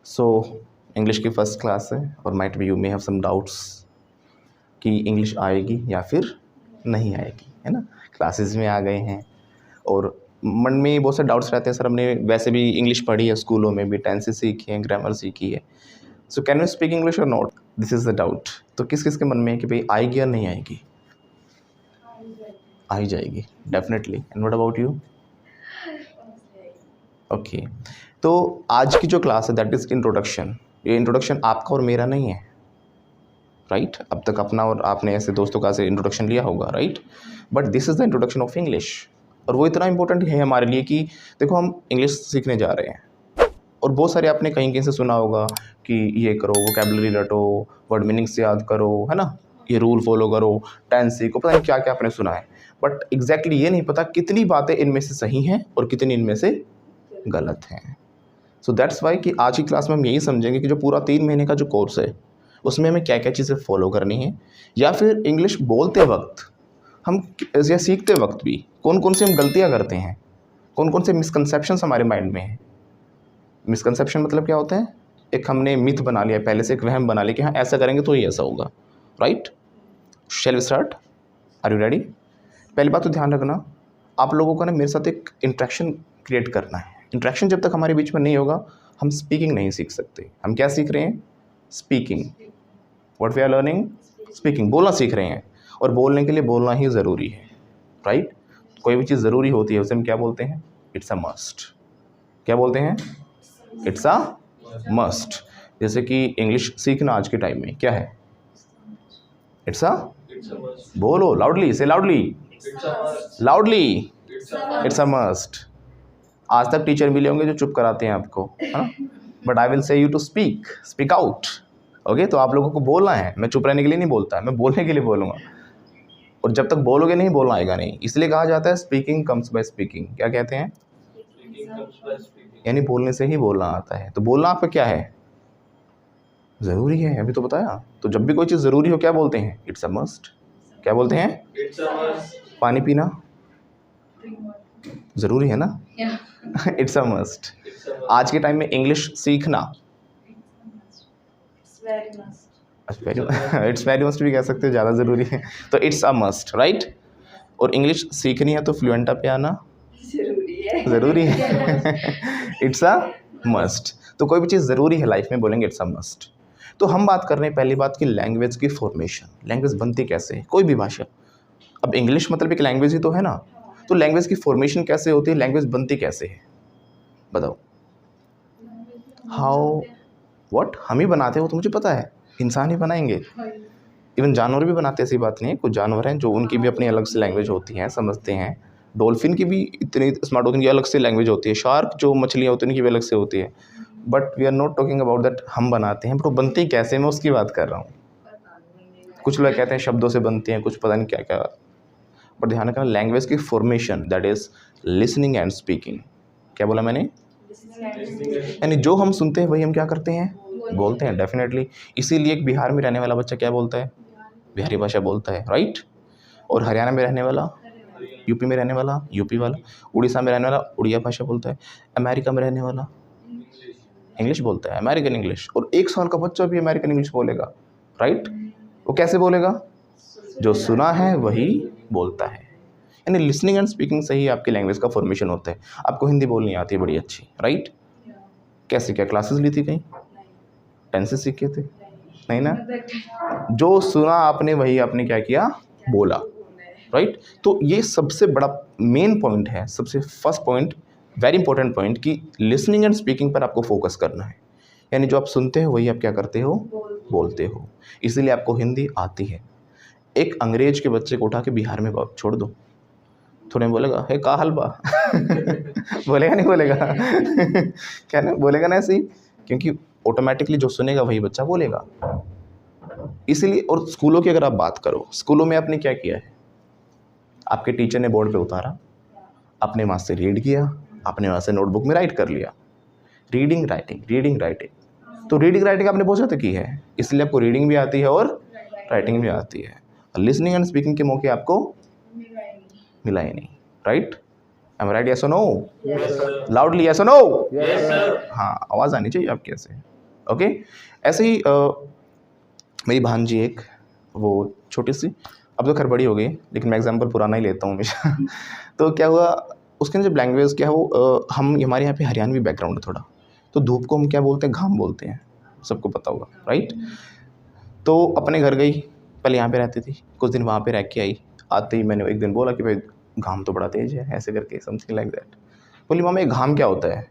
सो English की first class है और might be you may have some doubts कि इंग्लिश आएगी या फिर नहीं आएगी, है ना। क्लासेस में आ गए हैं और मन में बहुत से डाउट्स रहते हैं, सर हमने वैसे भी इंग्लिश पढ़ी है, स्कूलों में भी टेंसेस सीखी हैं, ग्रामर सीखी है, so can you speak English और not, this is the doubt. तो किस किस के मन में है कि भाई आएगी या नहीं आएगी? आ ही जाएगी definitely. And what about you? Okay, तो आज की जो क्लास है दैट इज़ इंट्रोडक्शन। ये इंट्रोडक्शन आपका और मेरा नहीं है, राइट? अब तक अपना और आपने ऐसे दोस्तों का से इंट्रोडक्शन लिया होगा, right? But this is the introduction of English. और वो इतना इंपॉर्टेंट है हमारे लिए कि देखो हम इंग्लिश सीखने जा रहे हैं और बहुत सारे आपने कहीं कहीं से सुना होगा कि ये करो, वोकैबुलरी रटो, वर्ड मीनिंग्स याद करो, है ना, ये रूल फॉलो करो, टेंस सीखो, पता नहीं क्या क्या आपने सुना है। बट एग्जैक्टली ये नहीं पता कितनी बातें इनमें से सही हैं और कितनी इनमें से गलत हैं। सो दैट्स वाई कि आज की क्लास में हम यही समझेंगे कि जो पूरा 3 महीने का जो कोर्स है उसमें हमें क्या क्या चीज़ें फॉलो करनी है, या फिर इंग्लिश बोलते वक्त हम या सीखते वक्त भी कौन कौन सी हम गलतियाँ करते हैं, कौन कौन से मिसकंसेप्शंस हमारे माइंड में हैं। मिसकंसेप्शन मतलब क्या होता है? एक हमने मिथ बना लिया पहले से, एक वहम बना लिया कि हाँ ऐसा करेंगे तो ही ऐसा होगा, right? Shall we start? Are you ready? पहली बात तो ध्यान रखना, आप लोगों को ना मेरे साथ एक इंट्रैक्शन क्रिएट करना है। इंट्रैक्शन जब तक हमारे बीच में नहीं होगा हम स्पीकिंग नहीं सीख सकते। हम क्या सीख रहे हैं? Speaking. What we are learning? Speaking. बोलना सीख रहे हैं और बोलने के लिए बोलना ही ज़रूरी है, राइट? कोई भी चीज़ ज़रूरी होती है उसे हम क्या बोलते हैं? It's a must. क्या बोलते हैं? It's a must. जैसे कि इंग्लिश सीखना आज के टाइम में क्या है? इट्स अ, बोलो लाउडली, से loudly, loudly, it's a must. आज तक टीचर मिले होंगे जो चुप कराते हैं आपको, है ना, but I will say you to speak, speak out. Okay, तो आप लोगों को बोलना है, मैं चुप रहने के लिए नहीं बोलता, मैं बोलने के लिए बोलूँगा। और जब तक बोलोगे नहीं बोलना आएगा नहीं, इसलिए कहा जाता है स्पीकिंग कम्स बाय स्पीकिंग। क्या कहते हैं? यानी बोलने से ही बोलना आता है। तो बोलना आपका क्या है? ज़रूरी है, अभी तो बताया। तो जब भी कोई चीज़ ज़रूरी हो क्या बोलते हैं? It's a must. क्या बोलते हैं? It's a must. पानी पीना ज़रूरी है ना? It's a must. आज के टाइम में इंग्लिश सीखना इट्स वेरी मस्ट भी कह सकते हो, ज़्यादा ज़रूरी है, तो इट्स अ मस्ट, राइट? और इंग्लिश सीखनी है तो फ्लुएंटा पे आना ज़रूरी है। It's a must. तो कोई भी चीज़ ज़रूरी है लाइफ में बोलेंगे इट्स अ मस्ट। तो हम बात कर रहे हैं पहली बात की लैंग्वेज की फॉर्मेशन। लैंग्वेज बनती कैसे है? कोई भी भाषा, अब इंग्लिश मतलब एक लैंग्वेज ही तो है ना, तो लैंग्वेज की फॉर्मेशन कैसे होती है, लैंग्वेज बनती कैसे है, बताओ? हाउ? व्हाट? हम ही बनाते हो तो मुझे पता है, इंसान ही बनाएंगे, इवन जानवर भी बनाते हैं, ऐसी बात नहीं है। कुछ जानवर हैं जो उनकी भी अपनी अलग से लैंग्वेज होती है, समझते हैं। डॉल्फिन की भी इतनी स्मार्ट होती है, उनकी अलग से लैंग्वेज होती है। शार्क जो मछलियाँ होती हैं उनकी भी अलग से होती है। But we are not talking about that हम बनाते हैं, बट वो बनती कैसे, मैं उसकी बात कर रहा हूँ। कुछ लोग कहते हैं शब्दों से बनती हैं, कुछ पता नहीं क्या क्या। पर ध्यान रखना, लैंग्वेज की formation that is listening and speaking. क्या बोला मैंने? यानी जो हम सुनते हैं वही हम क्या करते हैं? बोलते हैं, डेफिनेटली। इसीलिए एक बिहार में रहने वाला बच्चा क्या बोलता है? बिहारी भाषा बोलता है, राइट? और हरियाणा में रहने वाला, यूपी में रहने वाला यूपी वाला, उड़ीसा में रहने वाला उड़िया भाषा बोलता है, अमेरिका में रहने वाला इंग्लिश बोलता है, अमेरिकन इंग्लिश। और 1 साल का बच्चा भी अमेरिकन इंग्लिश बोलेगा, राइट? वो कैसे बोलेगा? जो सुना है वही बोलता है। यानी लिसनिंग एंड स्पीकिंग से ही आपकी लैंग्वेज का फॉर्मेशन होता है। आपको हिंदी बोलनी आती है बड़ी अच्छी, राइट? कैसे, क्या क्लासेस ली थी कहीं? टेंसेस सीखे थे? नहीं ना। जो सुना आपने वही आपने क्या किया? बोला, राइट? तो ये सबसे बड़ा मेन पॉइंट है, सबसे first point, very important point कि लिसनिंग एंड स्पीकिंग पर आपको फोकस करना है। यानी जो आप सुनते हो वही आप क्या करते हो? बोलते हो। इसीलिए आपको हिंदी आती है। एक अंग्रेज के बच्चे को उठा के बिहार में छोड़ दो, थोड़े बोलेगा हे का हलवा बोलेगा नहीं बोलेगा? क्या ना बोलेगा ना ऐसे ही, क्योंकि ऑटोमेटिकली जो सुनेगा वही बच्चा बोलेगा। इसीलिए, और स्कूलों की अगर आप बात करो, स्कूलों में आपने क्या किया है? आपके टीचर ने बोर्ड पे उतारा, आपने वहाँ से रीड किया, आपने वहाँ से नोटबुक में राइट कर लिया। Reading writing, reading writing. तो रीडिंग राइटिंग आपने बहुत ज़्यादा की है, इसलिए आपको रीडिंग भी आती है और राइटिंग भी आती है। लिसनिंग एंड स्पीकिंग के मौके आपको मिला ही नहीं, right? Am right? Yes or no? Loudly yes or no? हाँ, आवाज़ आनी चाहिए आपके ऐसे। ओके। ऐसे ही मेरी भांजी एक, वो छोटी सी, अब तो खैर बड़ी हो गई, लेकिन मैं एग्जाम्पल पुराना ही लेता हूँ हमेशा। तो क्या हुआ, उसके जब लैंग्वेज क्या है वो, हमारे यहाँ पे हरियाणवी बैकग्राउंड है थोड़ा, तो धूप को हम क्या बोलते हैं, घाम बोलते हैं, सबको पता होगा राइट। तो अपने घर गई, पहले यहाँ पे रहती थी, कुछ दिन वहाँ पे रह के आई। आते ही मैंने एक दिन बोला कि भाई घाम तो बड़ा तेज है, ऐसे करके समथिंग लाइक दैट। बोली मामा ये घाम क्या होता है?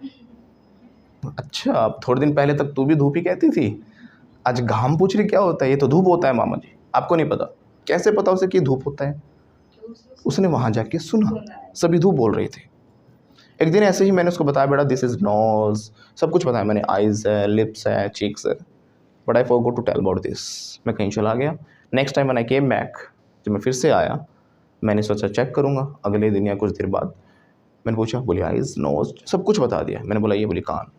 अच्छा, अब थोड़े दिन पहले तक तू भी धूप ही कहती थी, आज घाम पूछ रही क्या होता है? ये तो धूप होता है मामा जी, आपको नहीं पता? कैसे पता उसे कि धूप होता है? उसने वहाँ जाके सुना, सभी धूप बोल रहे थे। एक दिन ऐसे ही मैंने उसको बताया, बेटा दिस इज नोज, सब कुछ बताया मैंने, आइज है, लिप्स है, चीक्स है, but I forgot to tell about this. मैं कहीं चला गया। Next time when I came back, जब मैं फिर से आया, मैंने सोचा चेक करूँगा अगले दिन या कुछ देर बाद। मैंने पूछा, बोली आइज, नोज, सब कुछ बता दिया। मैंने बोला ये? बोली कान।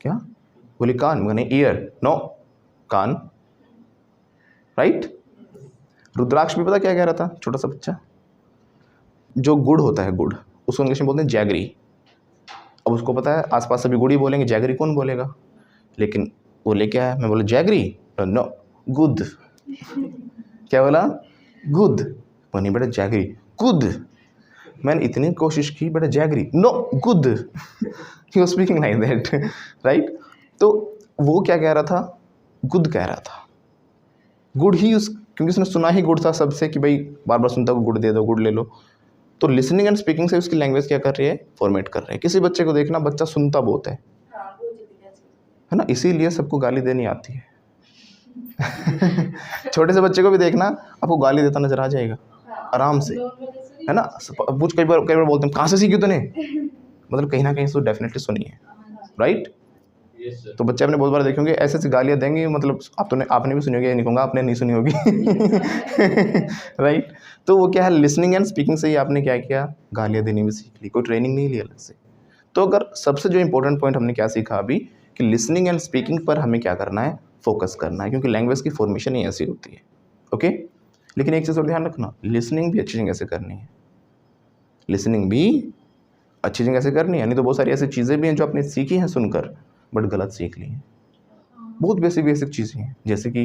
क्या? बोली कान। मैंने ईयर, नो कान, राइट। रुद्राक्ष भी पता क्या कह रहा था, छोटा सा बच्चा, जो गुड़ होता है, गुड़, उसको इंग्लिश में बोलते हैं जैगरी। अब उसको पता है आसपास सभी गुड़ी बोलेंगे, जैगरी कौन बोलेगा, लेकिन वो लेके आया। मैं बोला जैगरी, नो गुद। क्या बोला? गुद। नहीं बेटा जैगरी, गुद। मैंने इतनी कोशिश की, बेटा जैगरी, नो गुद। He was speaking like that, right. तो वो क्या कह रहा था, गुड कह रहा था, गुड ही क्योंकि उसने सुना ही गुड था सबसे कि भाई बार बार सुनता, गुड दे दो, गुड ले लो। तो लिसनिंग एंड स्पीकिंग से उसकी लैंग्वेज क्या कर रही है, फॉर्मेट कर रहे हैं। किसी बच्चे को देखना, बच्चा सुनता बहुत है ना, इसीलिए सबको गाली देनी आती है। छोटे से बच्चे को भी देखना, आपको गाली देता नजर आ जाएगा आराम से, है ना। पूछ, कई बार बोलते हैं कहाँ से सीखी तूने, मतलब कहीं ना कहीं से डेफिनेटली सुनी है, राइट। तो बच्चे अपने बहुत बार देखेंगे ऐसे ऐसी गालियाँ देंगे, मतलब आपने भी सुनी होगी, नहीं कहूँगा आपने नहीं सुनी होगी। राइट। तो वो क्या है, लिसनिंग एंड स्पीकिंग से ही आपने क्या किया, गालियाँ देनी भी सीख ली, कोई ट्रेनिंग नहीं ली अलग से। तो अगर सबसे जो इंपॉर्टेंट पॉइंट हमने क्या सीखा अभी, कि लिसनिंग एंड स्पीकिंग पर हमें क्या करना है, फोकस करना है, क्योंकि लैंग्वेज की फॉर्मेशन ही ऐसी होती है। ओके। लेकिन एक चीज़ और ध्यान रखना, लिसनिंग भी अच्छी जगह से करनी है, लिसनिंग भी अच्छी जगह से करनी है। नहीं तो बहुत सारी ऐसी चीज़ें भी हैं जो आपने सीखी हैं सुनकर, बट गलत सीख ली हैं। बहुत बेसिक चीज़ें हैं, जैसे कि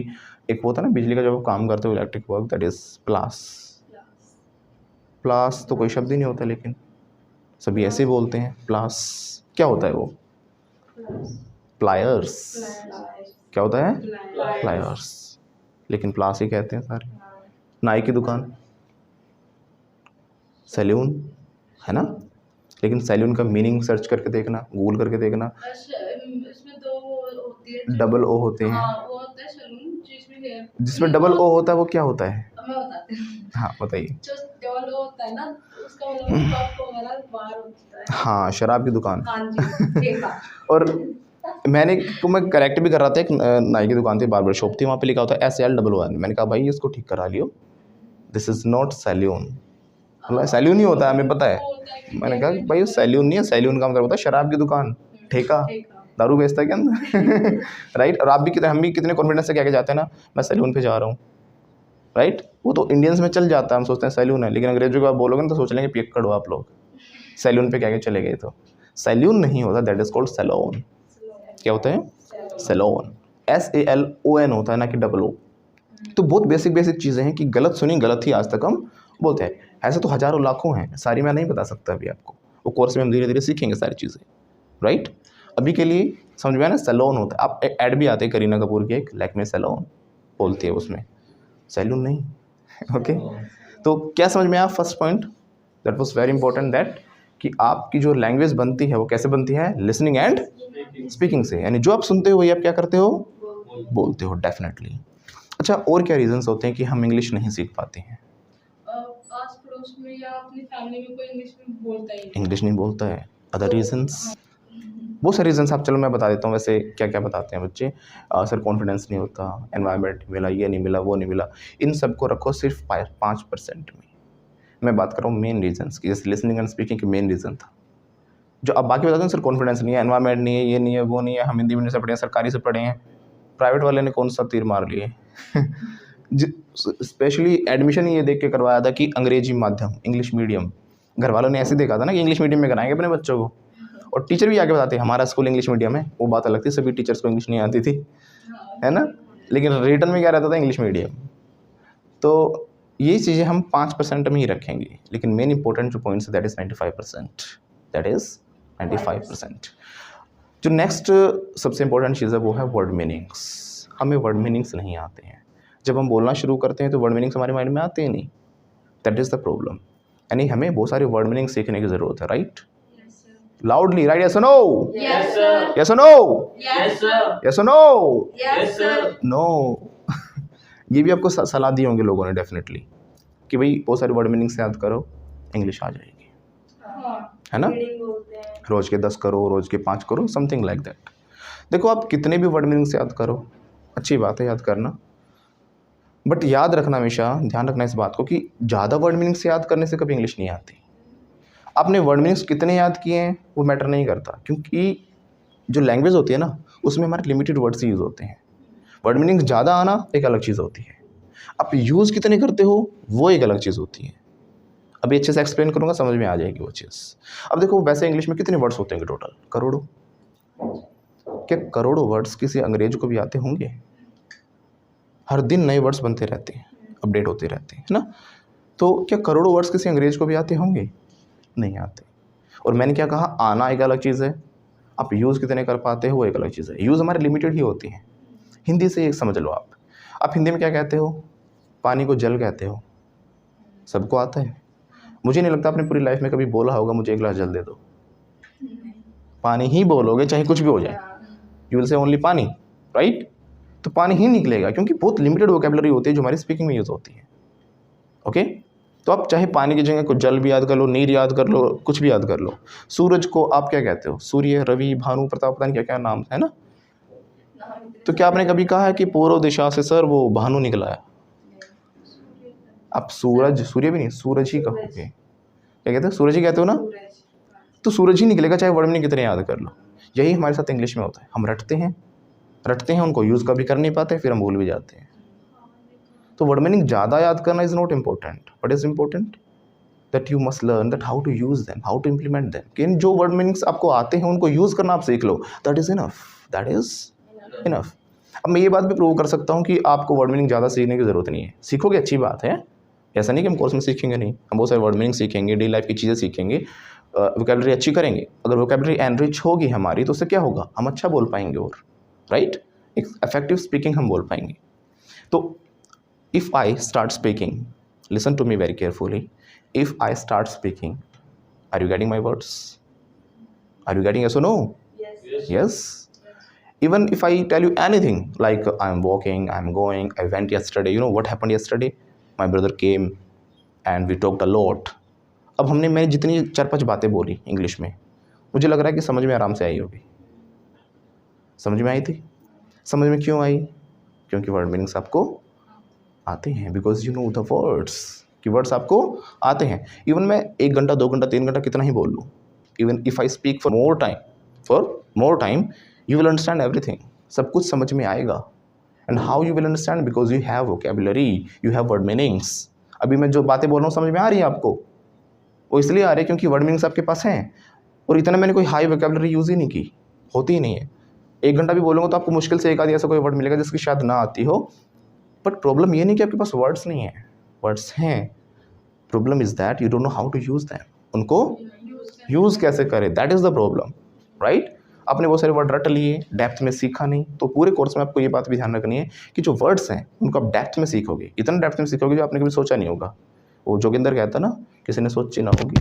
एक होता है ना बिजली का, जब आप काम करते हो इलेक्ट्रिक वर्क, दैट इज प्लास। प्लास तो कोई शब्द ही नहीं होता, लेकिन सभी ऐसे बोलते हैं प्लास। क्या होता है वो? प्लायर्स। क्या होता है? प्लायर्स, लेकिन प्लास ही कहते हैं सारे। नाई की दुकान, सैलून, है ना, लेकिन सैलून का मीनिंग सर्च करके देखना, गूगल करके देखना, डबल ओ होते हैं। जिसमें डबल ओ होता है वो क्या होता है? हाँ बताइए। हाँ, शराब की दुकान। और मैं करेक्ट भी कर रहा था, एक नाई की दुकान थी, बार्बर शॉप थी, वहाँ पे लिखा होता है SALOON। मैंने कहा भाई इसको ठीक करा लियो, this is not saloon. Saloon ही होता है, हमें पता है। मैंने कहा भाई सैलून नहीं है, सैलून का मतलब होता है शराब की दुकान, ठेका, दारू बेचता है क्या अंदर। राइट। और आप भी हम भी कितने कॉन्फिडेंस से कह के जाते हैं ना, मैं सैलून पे जा रहा हूँ, राइट। वो तो इंडियंस में चल जाता है, हम सोचते हैं सैलून है, लेकिन अंग्रेजों को आप बोलोगे ना तो सोच लेंगे पियक्कड़ हो आप लोग, सैलून पे कह के चले गए। तो सैलून नहीं होता, दैट इज कॉल्ड सैलून। क्या होता है? सैलून, SALON होता है, ना कि डबल ओ। तो बहुत बेसिक चीज़ें हैं कि गलत सुनी, गलत ही आज तक हम बोलते हैं। ऐसे तो हज़ारों लाखों हैं, सारी मैं नहीं बता सकता अभी आपको, वो कोर्स में हम धीरे धीरे सीखेंगे सारी चीज़ें, राइट। अभी के लिए समझ में आया ना, सैलून होता है। आप ऐड भी आते हैं करीना कपूर की, एक लैक्मे सैलून बोलती है, उसमें सैलून नहीं। ओके। तो क्या समझ में आया first point, that was very important, that कि आपकी जो लैंग्वेज बनती है वो कैसे बनती है, लिसनिंग एंड स्पीकिंग से, यानी जो आप सुनते हो वही आप क्या करते हो, बोलते हो, डेफिनेटली। अच्छा, और क्या रीजंस होते हैं कि हम इंग्लिश नहीं सीख पाते हैं? आस पड़ोस में या अपनी फैमिली में कोई इंग्लिश नहीं बोलता है, अदर रीजंस, बहुत सारे रीजंस आप, चलो मैं बता देता हूँ वैसे क्या क्या बताते हैं बच्चे। सर कॉन्फिडेंस नहीं होता, एनवायरनमेंट मिला, ये नहीं मिला, वो नहीं मिला, इन सबको रखो सिर्फ 5% में। मैं बात कर रहा हूँ मेन रीजंस की, जैसे लिसनिंग एंड स्पीकिंग की मेन रीज़न था। जो अब बाकी बताते हैं सर कॉन्फिडेंस नहीं है, एनवायरनमेंट नहीं है, ये नहीं है, वो नहीं है, हम हिंदी मीडियम से पढ़े हैं, सरकारी से पढ़े हैं, प्राइवेट वाले ने कौन सा तीर मार लिए। स्पेशली एडमिशन ये देख के करवाया था कि अंग्रेजी माध्यम, इंग्लिश मीडियम, घर वालों ने ऐसे देखा था ना कि इंग्लिश मीडियम में कराएंगे अपने बच्चों को, और टीचर भी आगे बताते हैं हमारा स्कूल इंग्लिश मीडियम है, वो बात अलग थी, सभी टीचर्स को इंग्लिश नहीं आती थी, है ना, लेकिन रिटर्न में क्या रहता था, इंग्लिश मीडियम। तो ये चीज़ें हम 5% में ही रखेंगे, लेकिन मेन इंपॉर्टेंट जो points that is 95%, that is 95%। जो नेक्स्ट सबसे इंपॉर्टेंट चीज़ है वो है वर्ड मीनिंग्स। हमें वर्ड मीनिंग्स नहीं आते हैं, जब हम बोलना शुरू करते हैं तो वर्ड मीनिंग्स हमारे माइंड में आते ही नहीं, दैट इज़ द प्रॉब्लम। यानी हमें बहुत सारे वर्ड मीनिंग सीखने की ज़रूरत है, right? Loudly, right? Yes or no? Yes, sir. Yes or no? Yes, sir. Yes or no? Yes, sir. No. ये भी आपको सलाह दी होंगे लोगों ने डेफिनेटली कि भाई बहुत सारे वर्ड मीनिंग से याद करो, इंग्लिश आ जाएगी, हाँ, है ना? रोज़ के 10 करो, रोज़ के 5 करो, समथिंग लाइक दैट। देखो आप कितने भी वर्ड मीनिंग से याद करो, अच्छी बात है याद करना, बट याद रखना, हमेशा ध्यान रखना इस बात को कि ज़्यादा वर्ड मीनिंग से याद करने से कभी इंग्लिश नहीं आती। आपने वर्ड मीनिंग्स कितने याद किए हैं वो मैटर नहीं करता, क्योंकि जो लैंग्वेज होती है ना उसमें हमारे लिमिटेड वर्ड्स यूज़ होते हैं। वर्ड मीनिंग्स ज़्यादा आना एक अलग चीज़ होती है, आप यूज़ कितने करते हो वो एक अलग चीज़ होती है। अभी अच्छे से एक्सप्लेन करूँगा, समझ में आ जाएगी वो चीज़। अब देखो वैसे इंग्लिश में कितने वर्ड्स होते हैं टोटल? करोड़ों। क्या करोड़ों वर्ड्स किसी अंग्रेज को भी आते होंगे? हर दिन नए वर्ड्स बनते रहते हैं, अपडेट होते रहते हैं, है ना? तो क्या करोड़ों वर्ड्स किसी अंग्रेज को भी आते होंगे? नहीं आते। और मैंने क्या कहा, आना एक अलग चीज़ है, आप यूज़ कितने कर पाते हो वो एक अलग चीज़ है। यूज़ हमारे लिमिटेड ही होती है। हिंदी से एक समझ लो आप हिंदी में क्या कहते हो? पानी को जल कहते हो, सबको आता है। मुझे नहीं लगता आपने पूरी लाइफ में कभी बोला होगा मुझे एक गिलास जल दे दो। पानी ही बोलोगे चाहे कुछ भी हो जाए, यू विल से ओनली पानी, राइट? तो पानी ही निकलेगा, क्योंकि बहुत लिमिटेड वोकेबलरी होती है जो हमारी स्पीकिंग में यूज़ होती है। ओके, तो आप चाहे पानी की जगह कुछ जल भी याद कर लो, नीर याद कर लो, कुछ भी याद कर लो। सूरज को आप क्या कहते हो? सूर्य, रवि, भानु, प्रताप, पता नहीं क्या क्या नाम है ना। तो क्या आपने कभी कहा है कि पूर्व दिशा से सर वो भानु निकला है? आप सूरज, सूर्य भी नहीं, सूरज ही कहोगे। क्या कहते हो? सूरज ही कहते हो ना, तो सूरज ही निकलेगा चाहे वर्ड में कितने याद कर लो। यही हमारे साथ इंग्लिश में होता है, हम रटते हैं उनको यूज़ कभी कर नहीं पाते, फिर हम भूल भी जाते हैं। तो वर्ड मीनिंग ज़्यादा याद करना is not important, but is important that you must learn that how to use them, how to implement them. कि जो वर्ड मीनिंग्स आपको आते हैं उनको यूज़ करना आप सीख लो, that is enough, that is enough. अब मैं ये बात भी प्रूव कर सकता हूँ कि आपको वर्ड मीनिंग ज़्यादा सीखने की ज़रूरत नहीं है। सीखोगे अच्छी बात है, ऐसा नहीं कि हम कोर्स में सीखेंगे नहीं, हम बहुत सारे वर्ड मीनिंग सीखेंगे, डेली लाइफ की चीज़ें सीखेंगे, वोकेबलरी अच्छी करेंगे। अगर वोकेबलरी एनरिच होगी हमारी तो उससे क्या होगा, हम अच्छा बोल पाएंगे और राइट, एक इफेक्टिव स्पीकिंग हम बोल पाएंगे। तो if I start speaking, listen to me very carefully, if I start speaking, are you getting my words? Are you getting yes or no? Yes. Even if I tell you anything like I'm walking, I'm going, I went yesterday, you know what happened yesterday? My brother came and we talked a lot. अब मैंने जितनी 4-5 बातें बोली English में, मुझे लग रहा है कि समझ में आराम से आई होगी। समझ में आई थी? समझ में क्यों आई? क्योंकि वर्ड मीनिंग्स आपको आते हैं, because you know the words, कि वर्ड्स आपको आते हैं। इवन मैं 1 घंटा 2 घंटा 3 घंटा कितना ही बोल लूँ, even if I speak for more time you will understand everything, सब कुछ समझ में आएगा। And how you will understand? Because you have vocabulary, you have word meanings. अभी मैं जो बातें बोल रहा हूँ समझ में आ रही है आपको? वो इसलिए आ रही है क्योंकि वर्ड मीनिंग्स आपके पास हैं, और इतना मैंने कोई हाई वोकेबुलरी यूज़ ही नहीं की, होती ही नहीं है। 1 घंटा भी बोलूँगा तो आपको मुश्किल से एक आधी ऐसा कोई वर्ड मिलेगा जिसकी शायद ना आती हो। बट प्रॉब्लम ये नहीं कि आपके पास वर्ड्स नहीं है, वर्ड्स हैं। Problem is that you don't know how to use them, उनको यूज़ कैसे करें, that is the problem, right? आपने बहुत सारे वर्ड रट लिए, डेप्थ में सीखा नहीं। तो पूरे कोर्स में आपको ये बात भी ध्यान रखनी है कि जो वर्ड्स हैं उनको आप डेप्थ में सीखोगे, इतना डेप्थ में सीखोगे जो आपने कभी सोचा नहीं होगा। वो जोगिंदर कहता ना, किसी ने सोची ना होगी।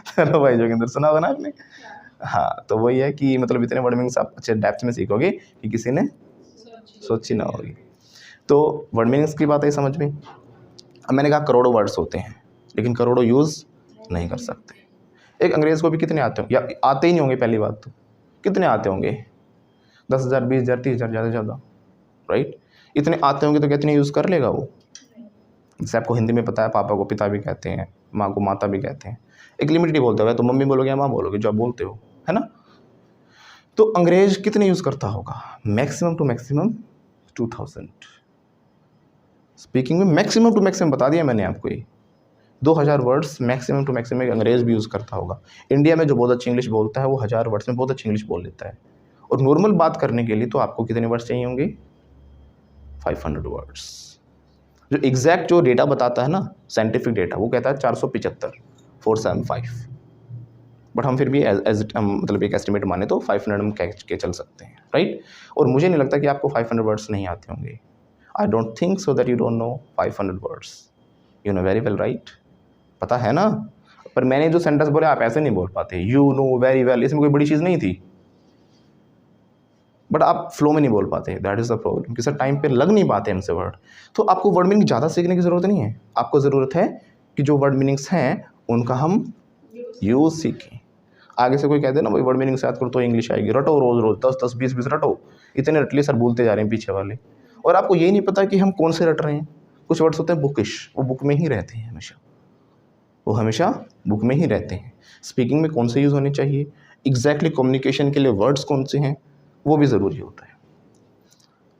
चलो भाई जोगिंदर, सुना होगा ना आपने? हाँ, तो वही है कि मतलब इतने वर्ड मीनिंग्स आप अच्छे डेप्थ में सीखोगे कि किसी ने सोची ना होगी। तो वर्ड मीनिंग्स की बात है समझ में। अब मैंने कहा करोड़ों वर्ड्स होते हैं, लेकिन करोड़ों यूज़ नहीं कर सकते। एक अंग्रेज़ को भी कितने आते होंगे, या आते ही नहीं होंगे? पहली बात तो कितने आते होंगे? 10,000, 20,000, 30,000, ज़्यादा से ज़्यादा, राइट? इतने आते होंगे तो कितने यूज़ कर लेगा वो? जैसे आपको हिंदी में पता है, पापा को पिता भी कहते हैं, माँ को माता भी कहते हैं, एक लिमिटेड बोलते हो, तो मम्मी बोलोगे या माँ बोलोगे, जो आप बोलते हो, है ना? तो अंग्रेज कितने यूज़ करता होगा? मैक्सिमम टू मैक्सिमम 2000 स्पीकिंग में, मैक्सिमम टू मैक्सिमम बता दिया मैंने आपको ये। 2000 वर्ड्स मैक्सिमम टू मैक्सिमम एक अंग्रेज भी यूज़ करता होगा। इंडिया में जो बहुत अच्छी इंग्लिश बोलता है वो 1000 वर्ड्स में बहुत अच्छी इंग्लिश बोल लेता है। और नॉर्मल बात करने के लिए तो आपको कितने वर्ड्स चाहिए होंगे? 500 वर्ड्स। जो एग्जैक्ट जो डेटा बताता है ना, साइंटिफिक डेटा, वो कहता है 475, 475। बट हम फिर भी मतलब एक एस्टिमेट माने तो 500 हम कह के चल सकते हैं, राइट। और मुझे नहीं लगता कि आपको 500 वर्ड्स नहीं आते होंगे। I don't think so that you don't no 500 words, you know very well, right. पता है ना। पर मैंने जो सेंटेंस बोले आप ऐसे नहीं बोल पाते, यू नो वेरी वेल, इसमें कोई बड़ी चीज़ नहीं थी, बट आप फ्लो में नहीं बोल पाते, दैट इज़ द प्रॉब्लम कि सर टाइम पे लग नहीं पाते हमसे वर्ड। तो आपको वर्ड मीनिंग ज़्यादा सीखने की ज़रूरत नहीं है, आपको ज़रूरत है कि जो वर्ड मीनिंग्स हैं उनका हम यूज़ सीखें। आगे से कोई कहते हैं ना भाई वर्ड मीनिंग से याद करो तो इंग्लिश आएगी, रटो रोज़ रोज़ 10-10, 20-20 रटो। इतने रट लिए सर भूलते जा रहे हैं पीछे वाले, और आपको यही नहीं पता कि हम कौन से रट रहे हैं। कुछ वर्ड्स होते हैं बुकिश, वो बुक में ही रहते हैं हमेशा, वो हमेशा बुक में ही रहते हैं। स्पीकिंग में कौन से यूज़ होने चाहिए, एग्जैक्टली कम्युनिकेशन के लिए वर्ड्स कौन से हैं, वो भी ज़रूरी होता है।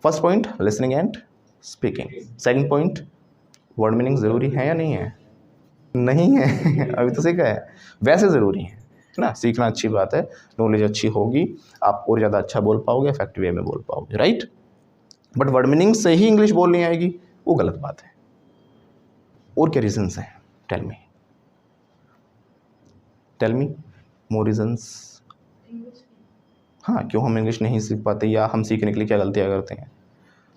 First point listening and speaking. Second point word meaning ज़रूरी है या नहीं है? नहीं है अभी तो सीखा है, वैसे ज़रूरी है ना। सीखना अच्छी बात है, नॉलेज अच्छी होगी, आप और ज़्यादा अच्छा बोल पाओगे, इफेक्टिव वे में बोल पाओगे, राइट। बट वर्ड मीनिंग से ही इंग्लिश बोलनी आएगी, वो गलत बात है। और क्या रीजंस हैं? टेल मी मोर रीजंस। हाँ, क्यों हम इंग्लिश नहीं सीख पाते, या हम सीखने के लिए क्या गलतियाँ करते हैं?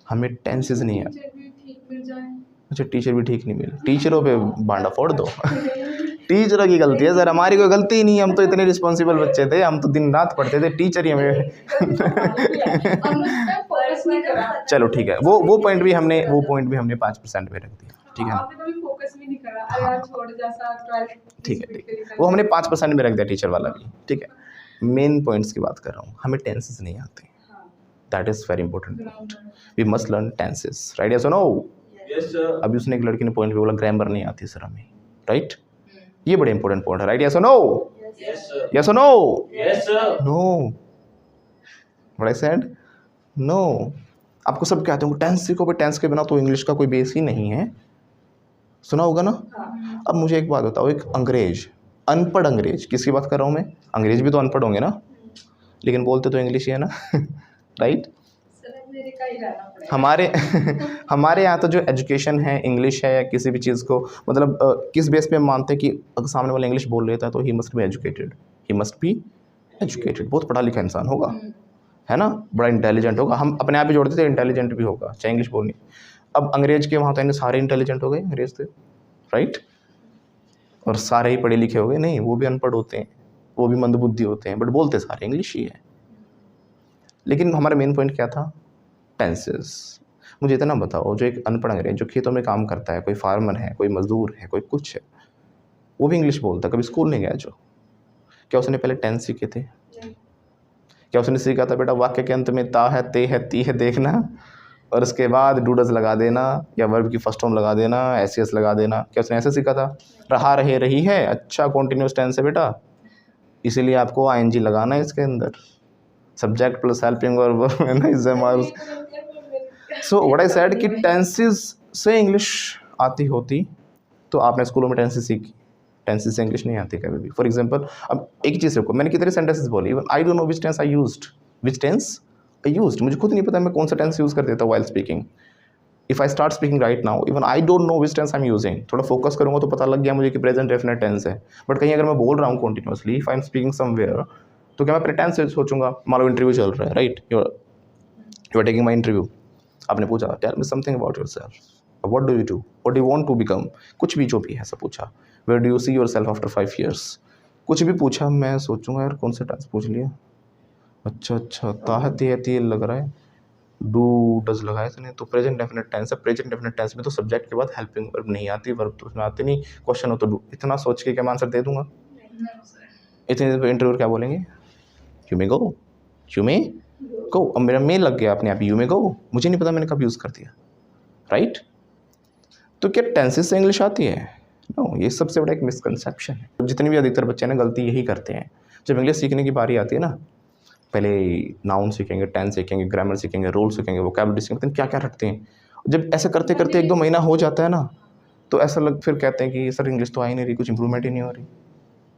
हमें टेंसेस नहीं आते। टीचर भी ठीक मिल जाए। अच्छा, टीचर भी ठीक नहीं मिले, टीचरों पे भांडा फोड़ दो टीचरों की गलती है सर, हमारी कोई गलती ही नहीं है, हम तो इतने रिस्पॉन्सिबल बच्चे थे, हम तो दिन रात पढ़ते थे, टीचर ही हमें हमने फोकस नहीं करा। चलो ठीक है, वो पॉइंट भी हमने 5% पे रख दिया, ठीक है ना। आपने कभी फोकस भी नहीं करा, अरे यार छोड़ जैसा 12 ठीक है, वो हमने 5% में रख दिया टीचर वाला भी, ठीक है। मेन पॉइंट्स की बात कर रहा हूँ, हमें टेंसेस नहीं आते, that is very important point. We must learn tenses, right, yes or no? Yes sir. अभी उसने एक लड़की ने पॉइंट पे बोला ग्रामर नहीं आती सर हमें, राइट। ये बड़े इंपॉर्टेंट पॉइंट है, right, yes or no? Yes sir. Yes or no? Yes sir. No, what I said, no. आपको सब कहते हो टेंस सीखो, पर टेंस के बिना तो इंग्लिश का कोई बेस ही नहीं है, सुना होगा ना। अब मुझे एक बात बताओ, एक अंग्रेज, अनपढ़ अंग्रेज, किसकी बात कर रहा हूँ मैं? अंग्रेज भी तो अनपढ़ होंगे ना, लेकिन बोलते तो इंग्लिश ही है ना राइट। मेरे का ही रहना पड़ेगा। हमारे यहाँ तो जो एजुकेशन है, इंग्लिश है या किसी भी चीज़ को, मतलब किस बेस पे हम मानते हैं कि अगर सामने वाला इंग्लिश बोल लेता है तो ही मस्ट बी एजुकेटेड, बहुत पढ़ा लिखा इंसान होगा, है ना, बड़ा इंटेलिजेंट होगा। हम अपने आप ही जोड़ते थे इंटेलिजेंट भी होगा, चाहे इंग्लिश बोलनी। अब अंग्रेज के वहाँ तो इन्हें सारे इंटेलिजेंट हो गए अंग्रेज थे, राइट, और सारे ही पढ़े लिखे हो गए? नहीं, वो भी अनपढ़ होते हैं, वो भी मंदबुद्धि होते हैं, बट बोलते सारे इंग्लिश ही है। लेकिन हमारा मेन पॉइंट क्या था? टेंसेस। मुझे इतना बताओ, जो एक अनपढ़ अंग्रेज जो खेतों में काम करता है, कोई फार्मर है, कोई मजदूर है, कोई कुछ है, वो भी इंग्लिश बोलता है, कभी स्कूल नहीं गया जो, क्या उसने पहले टेंस सीखे थे? क्या उसने सीखा था बेटा वाक्य के अंत में ता है, ते है, ती है देखना, और उसके बाद डूडस लगा देना, या वर्ब की फर्स्ट फॉर्म लगा देना, एस लगा देना? क्या उसने ऐसे सीखा था? रहा, रहे, रही है, अच्छा कॉन्टिन्यूस टेंस है बेटा, इसीलिए आपको ING लगाना है इसके अंदर, सब्जेक्ट प्लस हेल्पिंग वर्ब है ना, is so what I said कि टेंसेस से इंग्लिश आती होती तो आपने स्कूलों में टेंसेस सीखी, टेंसेस से इंग्लिश नहीं आती कभी भी। फॉर एग्जांपल, अब एक चीज़ देखो, मैंने कितने सेंटेंसेस बोली, even I don't know which tense I used, मुझे खुद नहीं पता मैं कौन सा टेंस यूज़ कर देता हूँ while speaking. If I start speaking right now, even I don't know which tense I am using, थोड़ा फोकस करूँगा तो पता लग गया मुझे कि प्रेजेंट डेफिनेट टेंस है। बट कहीं अगर मैं बोल रहा हूँ continuously, if I am speaking somewhere, तो क्या मैं अपने टेंस से सोचूंगा? मान लो इंटरव्यू चल रहा है, right, you are taking my interview, आपने पूछा tell me something about yourself, what do you do, what do you want to become, कुछ भी जो भी है सब पूछा, where do you see yourself after 5 years, कुछ भी पूछा, मैं सोचूंगा यार कौन सा टेंस पूछ लिया, अच्छा ताहत है लग रहा है, डू डज लगाया इसने, तो प्रेजेंट डेफिनेट टेंस है, प्रेजेंट डेफिनेट टेंस में तो सब्जेक्ट के बाद हेल्पिंग वर्ब नहीं आती, वर्ब तो उसमें आती नहीं, क्वेश्चन हो तो डू, इतना सोच के क्या मैं आंसर दे दूंगा? इतने इंटरव्यू क्या बोलेंगे? You may go, you may go. अब मेरा मेल लग गया अपने आप, यू मे गो, मुझे नहीं पता मैंने कब यूज़ कर दिया, राइट। तो क्या टेंसेस से इंग्लिश आती है? नो, ये सबसे बड़ा एक मिसकंसेप्शन है। जितने भी अधिकतर बच्चे ना गलती यही करते हैं, जब इंग्लिश सीखने की बारी आती है ना, पहले नाउन सीखेंगे, टेंस सीखेंगे, ग्रामर सीखेंगे, रूल सीखेंगे, वोकैबुलरी सीखेंगे, क्या क्या रखते हैं। जब ऐसे करते करते 1-2 महीना हो जाता है ना, तो ऐसा लग फिर कहते हैं कि सर इंग्लिश तो आ ही नहीं रही, कुछ इंप्रूवमेंट ही नहीं हो रही,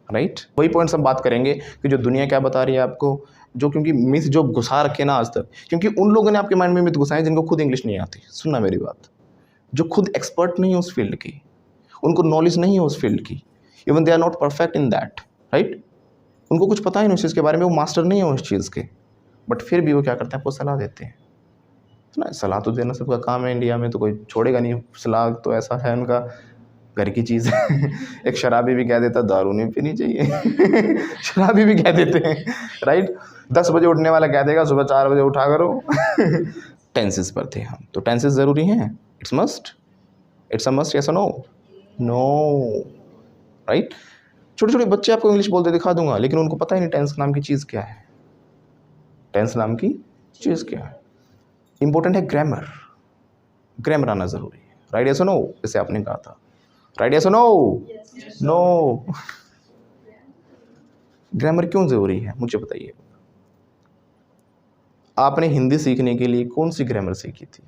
राइट। वही पॉइंट्स हम बात करेंगे कि जो दुनिया क्या बता रही है आपको, जो क्योंकि मिथ जो घुसा रखे ना आज तक, क्योंकि उन लोगों ने आपके माइंड में मिथ घुसाए जिनको खुद इंग्लिश नहीं आती। सुनना मेरी बात, जो खुद एक्सपर्ट नहीं है उस फील्ड की, उनको नॉलेज नहीं है उस फील्ड की, even they are not perfect in that, right. उनको कुछ पता ही नहीं उस चीज़ के बारे में, वो मास्टर नहीं है उस चीज़ के, बट फिर भी वो क्या करते हैं, आपको सलाह देते हैं। तो ना सलाह तो देना सबका काम है, इंडिया में तो कोई छोड़ेगा नहीं सलाह, तो ऐसा है उनका घर की चीज़ है। एक शराबी भी कह देता दारू नहीं पीनी चाहिए। शराबी भी कह देते हैं, राइट। 10 बजे उठने वाला कह देगा सुबह 4 बजे उठा करो। टेंसेस पर थे हम, तो टेंसेस ज़रूरी हैं, it's must, it's a must, yes or no, no, right. छोटे छोटे बच्चे आपको इंग्लिश बोलते दिखा दूंगा, लेकिन उनको पता ही नहीं टेंस नाम की चीज़ क्या है, टेंस नाम की चीज़ क्या है। इंपॉर्टेंट है ग्रामर, ग्रामर आना ज़रूरी है, राइट यस और नो, जैसे आपने कहा था, right yes or no, no. Grammar क्यों ज़रूरी है मुझे बताइए। आपने हिंदी सीखने के लिए कौन सी ग्रामर सीखी थी,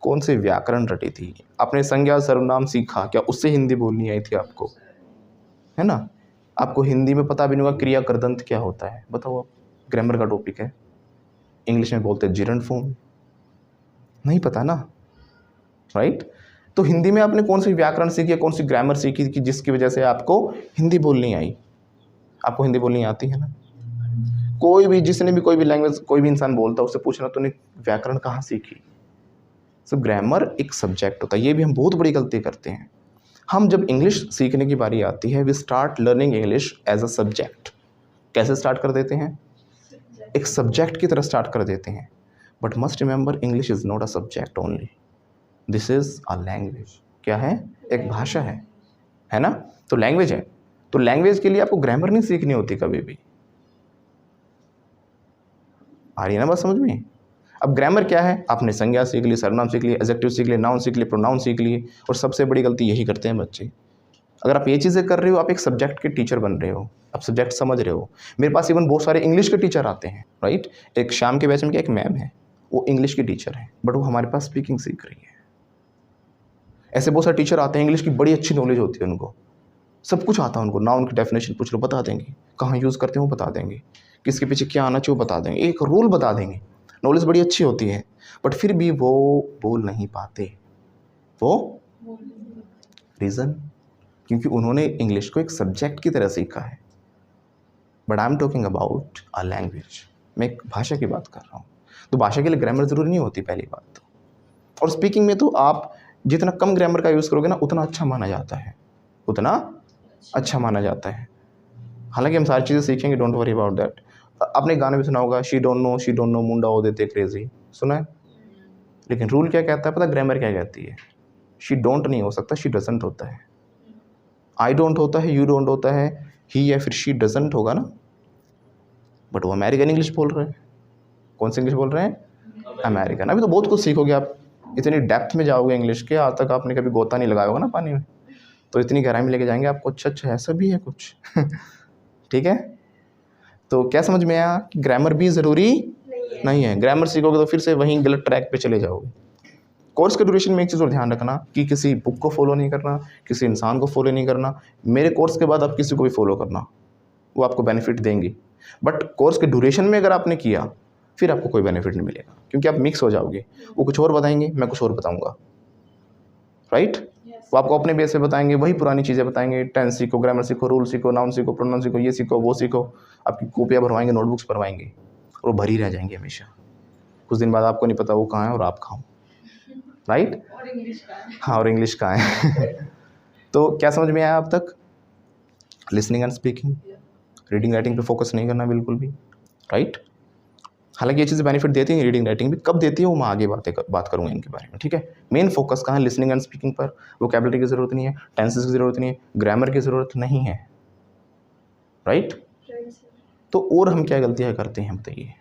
कौन से व्याकरण रटी थी, आपने संज्ञा सर्वनाम सीखा, क्या उससे हिंदी बोलनी आई थी आपको, है ना। आपको हिंदी में पता भी नहीं होगा क्रिया करदंत क्या होता है, बताओ आप, ग्रामर का टॉपिक है, इंग्लिश में बोलते हैं जिरंड फॉर्म, नहीं पता ना, राइट। तो हिंदी में आपने कौन सी व्याकरण सीखी, कौन सी ग्रामर सीखी कि जिसकी वजह से आपको हिंदी बोलनी आई। आपको हिंदी बोलनी आती है ना, कोई भी जिसने भी कोई भी लैंग्वेज कोई भी इंसान बोलता है उससे पूछना तूने व्याकरण कहाँ सीखी। सो ग्रामर एक सब्जेक्ट होता है, ये भी हम बहुत बड़ी गलती करते हैं। हम जब इंग्लिश सीखने की बारी आती है, we start learning English as a subject. कैसे स्टार्ट कर देते हैं, एक सब्जेक्ट की तरह स्टार्ट कर देते हैं, but must remember English is not a subject only, this is a language. क्या है, एक भाषा है ना। तो लैंग्वेज है, तो लैंग्वेज के लिए आपको ग्रामर नहीं सीखनी होती कभी भी, आ रही है ना बात समझ में। अब ग्रामर क्या है, आपने संज्ञा सीख ली, सर्वनाम सीख ली, एडजेक्टिव सीख ली, नाउन सीख ली, प्रोनाउन सीख लिए, और सबसे बड़ी गलती यही करते हैं बच्चे। अगर आप ये चीज़ें कर रहे हो, आप एक सब्जेक्ट के टीचर बन रहे हो, आप सब्जेक्ट समझ रहे हो। मेरे पास इवन बहुत सारे इंग्लिश के टीचर आते हैं, राइट। एक शाम के बैच में क्या एक मैम है, वो इंग्लिश की टीचर है, बट वो हमारे पास स्पीकिंग सीख रही है। ऐसे बहुत सारे टीचर आते हैं, इंग्लिश की बड़ी अच्छी नॉलेज होती है उनको, सब कुछ आता है उनको, नाउन की डेफिनेशन पूछ लो बता देंगे, कहाँ यूज़ करते हैं वो बता देंगे, किसके पीछे क्या आना चाहिए वो बता देंगे, एक रूल बता देंगे, नॉलेज बड़ी अच्छी होती है, बट फिर भी वो बोल नहीं पाते। वो रीज़न, क्योंकि उन्होंने इंग्लिश को एक सब्जेक्ट की तरह सीखा है। But I am talking about a language, मैं एक भाषा की बात कर रहा हूँ। तो भाषा के लिए ग्रामर ज़रूरी नहीं होती पहली बात तो, और स्पीकिंग में तो आप जितना कम ग्रामर का यूज़ करोगे ना उतना अच्छा माना जाता है, उतना अच्छा माना जाता है। हालांकि हम सारी चीज़ें सीखेंगे, डोंट वरी अबाउट दैट। आपने गाना भी सुना होगा, शी डोंट नो मुंडा हो देते क्रेजी, सुना है। लेकिन रूल क्या कहता है पता, ग्रामर क्या कहती है, शी डोंट नहीं हो सकता, शी डजंट होता है। आई डोंट होता है, यू डोंट होता है, ही या फिर शी डजंट होगा ना। बट वो अमेरिकन इंग्लिश बोल रहे हैं, कौन सी इंग्लिश बोल रहे हैं, अमेरिकन। अभी तो बहुत कुछ सीखोगे आप, इतनी डेप्थ में जाओगे इंग्लिश के, आज तक आपने कभी गोता नहीं लगाया होगा ना पानी में, तो इतनी गहराई में लेके जाएंगे आपको, अच्छा ऐसा भी है कुछ। ठीक है, तो क्या समझ में आया कि ग्रामर भी ज़रूरी नहीं है। ग्रामर सीखोगे तो फिर से वहीं गलत ट्रैक पे चले जाओगे। कोर्स के ड्यूरेशन में एक चीज़ और ध्यान रखना कि किसी बुक को फॉलो नहीं करना, किसी इंसान को फॉलो नहीं करना। मेरे कोर्स के बाद आप किसी को भी फॉलो करना, वो आपको बेनिफिट देंगे, बट कोर्स के ड्यूरेशन में अगर आपने किया फिर आपको कोई बेनिफिट नहीं मिलेगा, क्योंकि आप मिक्स हो जाओगे। वो कुछ और बताएंगे, मैं कुछ और बताऊँगा, राइट। वो आपको अपने बेस पे बताएंगे, वही पुरानी चीज़ें बताएंगे, टेंस सीखो, ग्रामर सीखो, रूल सीखो, नाउन सीखो, प्रोनाउन सीखो, ये सीखो वो सीखो। आपकी कॉपियाँ भरवाएंगे, नोटबुक्स भरवाएंगे, और वो भरी रह जाएंगी हमेशा। कुछ दिन बाद आपको नहीं पता वो कहाँ है और आप कहाँ हो, राइट। और इंग्लिश का है। हाँ, और इंग्लिश कहाँ है। तो क्या समझ में आया अब तक, listening and speaking, reading writing पे फोकस नहीं करना बिल्कुल भी, राइट। हालांकि ये चीज़ें बेनिफिट देती हैं, रीडिंग राइटिंग भी कब देती है वो मैं आगे बात करूँगा इनके बारे में, ठीक है। मेन फोकस कहाँ है, लिसनिंग एंड स्पीकिंग पर। वोकैबुलरी की ज़रूरत नहीं है, टेंसेस की ज़रूरत नहीं है, ग्रामर की ज़रूरत नहीं है, राइट। तो और हम क्या गलतियाँ करते हैं बताइए,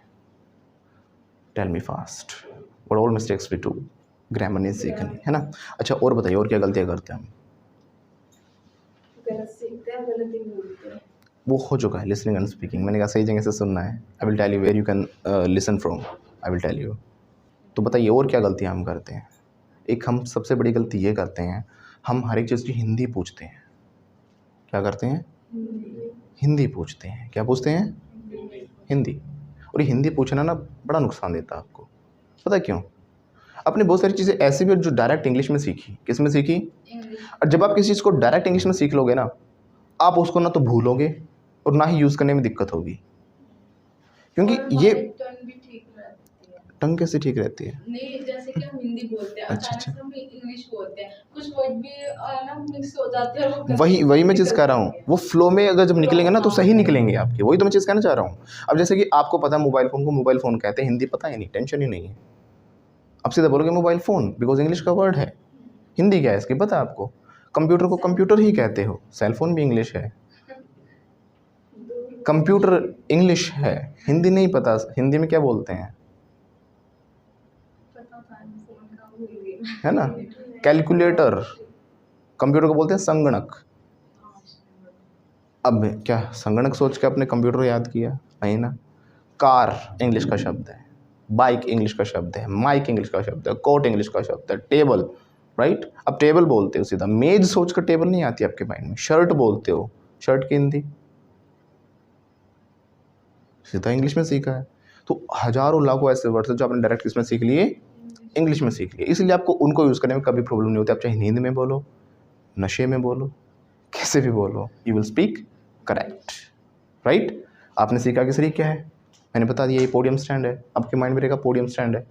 tell me fast, what all mistakes we do, grammar नहीं सीखनी है ना। अच्छा और बताइए और क्या गलतियाँ करते हैं हम। गलत सीखते हैं, गलत ही बोलते हैं। वो हो चुका है, लिसनिंग एंड स्पीकिंग, मैंने कहा सही जगह से सुनना है। I will tell you where you can listen from, I will tell you. तो बताइए और क्या गलतियाँ हम करते हैं। एक हम सबसे बड़ी गलती ये करते हैं, हम हर एक चीज़ की हिंदी पूछते हैं। क्या करते हैं? हिंदी पूछते हैं। क्या पूछते हैं? हिंदी। और ये हिंदी पूछना ना बड़ा नुकसान देता है आपको। पता है क्यों? आपने बहुत सारी चीज़ें ऐसी भी जो डायरेक्ट इंग्लिश में सीखी। किस में सीखी? और जब आप किसी चीज़ को डायरेक्ट इंग्लिश में सीख लोगे ना, आप उसको ना तो भूलोगे और ना ही यूज़ करने में दिक्कत होगी। क्योंकि ये टर्न भी ठीक रहती है। टंग कैसे ठीक रहती है? नहीं, जैसे कि हम हिंदी बोलते हैं, अच्छा, अचानक अच्छा। से हम इंग्लिश बोलते हैं, कुछ वर्ड भी ना मिक्स हो जाते हैं और वो वही मैं चीज़ कह रहा हूँ। वो फ्लो में अगर जब निकलेंगे ना तो सही निकलेंगे आपके। वही तो मैं चीज़ कहना चाह रहा हूँ। अब जैसे कि आपको पता है मोबाइल फ़ोन को मोबाइल फ़ोन कहते हैं, हिंदी पता ही नहीं, टेंशन ही नहीं है। आप सीधा बोलोगे मोबाइल फ़ोन बिकॉज़ इंग्लिश का वर्ड है। हिंदी क्या है इसकी पता है आपको? कंप्यूटर को कंप्यूटर ही कहते हो, सेल फ़ोन भी इंग्लिश है। कंप्यूटर इंग्लिश है, हिंदी नहीं पता। हिंदी में क्या बोलते हैं? पता था फोन का भूल गई। है ना? कैलकुलेटर, कंप्यूटर को बोलते हैं संगणक। अब क्या संगणक सोच के आपने कंप्यूटर याद किया? नहीं ना। कार इंग्लिश का शब्द है, बाइक इंग्लिश का शब्द है, माइक इंग्लिश का शब्द है, कोट इंग्लिश का शब्द है, टेबल, राइट? अब टेबल बोलते हो सीधा, मेज सोच कर टेबल नहीं आती आपके माइंड में। शर्ट बोलते हो, शर्ट की हिंदी सीधा इंग्लिश में सीखा है। तो हज़ारों लाखों ऐसे वर्ड्स हैं जो आपने डायरेक्ट किसमें सीख लिए? इंग्लिश में सीख लिए। इसलिए आपको उनको यूज़ करने में कभी प्रॉब्लम नहीं होती। आप चाहे नींद में बोलो, नशे में बोलो, कैसे भी बोलो, you will speak correct, right? आपने सीखा कि सही क्या है, मैंने बता दिया ये पोडियम स्टैंड है, आपके माइंड में रहेगा पोडियम स्टैंड है।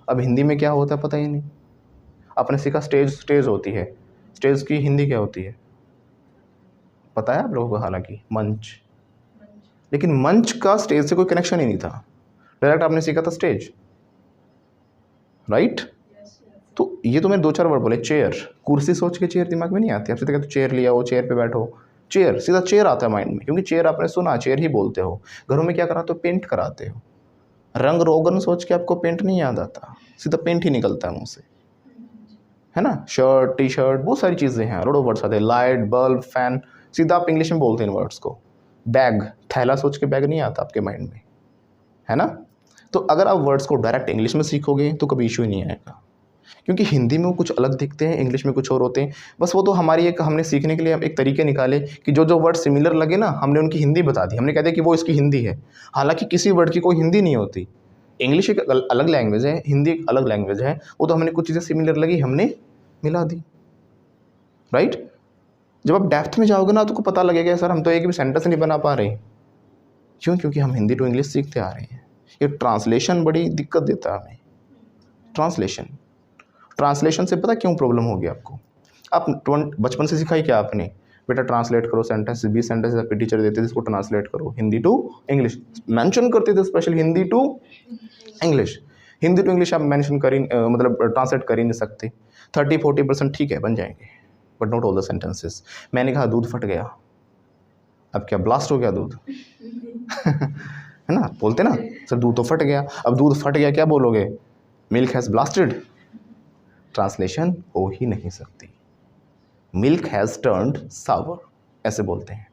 अब हिंदी में क्या होता है पता ही नहीं। आपने सीखा स्टेज होती है, स्टेज की हिंदी क्या होती है पता है आप लोगों को? हालांकि मंच, लेकिन मंच का स्टेज से कोई कनेक्शन ही नहीं था। डायरेक्ट आपने सीखा था स्टेज, राइट? तो ये तो मैंने 2-4 वर्ड बोले। चेयर, कुर्सी सोच के चेयर दिमाग में नहीं आती। आप सीधे कहते चेयर लिया हो, चेयर पे बैठो, चेयर, सीधा चेयर आता है माइंड में, क्योंकि चेयर आपने सुना, चेयर ही बोलते हो। घरों में क्या कराते हो? पेंट कराते हो। रंग रोगन सोच के आपको पेंट नहीं याद आता, सीधा पेंट ही निकलता है मुँह से, है ना? शर्ट, टी शर्ट, बहुत सारी चीज़ें हैं, रोडो वर्ड्स आते हैं। लाइट, बल्ब, फैन, सीधा आप इंग्लिश में बोलते हैं इन वर्ड्स को। बैग, थैला सोच के बैग नहीं आता आपके माइंड में, है ना? तो अगर आप वर्ड्स को डायरेक्ट इंग्लिश में सीखोगे तो कभी इशू ही नहीं आएगा, क्योंकि हिंदी में वो कुछ अलग दिखते हैं, इंग्लिश में कुछ और होते हैं। बस वो तो हमारी एक, हमने सीखने के लिए एक तरीके निकाले कि जो जो वर्ड सिमिलर लगे ना, हमने उनकी हिंदी बता दी। हमने कह दिया कि वो इसकी हिंदी है, हालांकि किसी वर्ड की कोई हिंदी नहीं होती। इंग्लिश एक अलग लैंग्वेज है, हिंदी एक अलग लैंग्वेज है। वो तो हमने कुछ चीज़ें सिमिलर लगी, हमने मिला दी, राइट? जब आप डेप्थ में जाओगे ना तो आपको पता लगेगा सर हम तो एक भी सेंटेंस नहीं बना पा रहे। क्यों? क्योंकि हम हिंदी टू इंग्लिश सीखते आ रहे हैं। ये ट्रांसलेशन बड़ी दिक्कत देता है हमें। ट्रांसलेशन से पता क्यों प्रॉब्लम होगी आपको? आप बचपन से सिखाई क्या आपने? बेटा ट्रांसलेट करो सेंटेंस, 20 सेंटेंस आपके टीचर देते थे, इसको ट्रांसलेट करो हिंदी टू इंग्लिश। मेंशन करते थे special Hindi to English. Hindi to English आप मेंशन कर ही मतलब ट्रांसलेट कर ही नहीं सकते। 30-40% ठीक है बन जाएंगे, but not all the sentences. मैंने कहा दूध फट गया, अब क्या ब्लास्ट हो गया दूध? है ना, बोलते ना सर दूध तो फट गया। अब दूध फट गया क्या बोलोगे? Milk has blasted. ट्रांसलेशन हो ही नहीं सकती। मिल्क हैज़ टर्न्ड सावर, ऐसे बोलते हैं,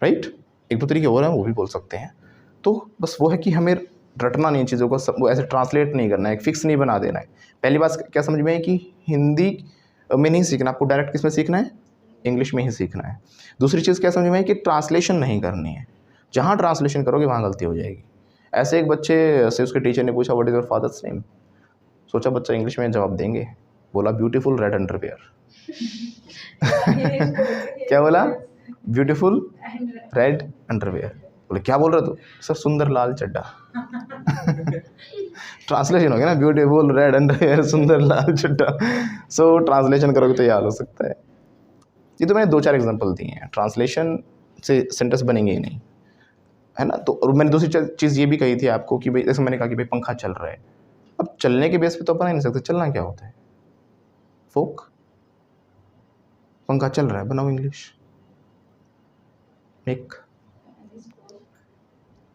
राइट? एक दो तरीके और हैं वो भी बोल सकते हैं। तो बस वो है कि हमें रटना नहीं चीज़ों को, वो ऐसे ट्रांसलेट नहीं करना है, एक फिक्स नहीं बना देना है। पहली बात क्या समझ में है कि हिंदी में नहीं सीखना, आपको डायरेक्ट किस में सीखना है? इंग्लिश में ही सीखना है। दूसरी चीज़ क्या समझ में है कि ट्रांसलेशन नहीं करनी है। जहाँ ट्रांसलेशन करोगे वहाँ गलती हो जाएगी। ऐसे एक बच्चे से उसके टीचर ने पूछा what is your father's name? सोचा बच्चा इंग्लिश में जवाब देंगे, बोला ब्यूटीफुल रेड अंडरवियर। क्या बोला? Beautiful red underwear. बोले क्या बोल रहा तू? सर सुंदर लाल चड्डा। ट्रांसलेशन हो गया ना, ब्यूटीफुल रेड अंडरवियर, सुंदर लाल चड्डा। सो ट्रांसलेशन करोगे तो याद हो सकता है। ये तो मैंने 2-4 एग्जांपल दिए हैं। ट्रांसलेशन से सेंटेंस बनेंगे ही नहीं, है ना? तो और मैंने दूसरी चीज़ ये भी कही थी आपको कि भाई जैसे मैंने कहा कि भाई पंखा चल रहा है, अब चलने के बेस पे तो बना ही नहीं सकते। चलना क्या होता है? फोक। पंखा चल रहा है, बनाओ English. Make.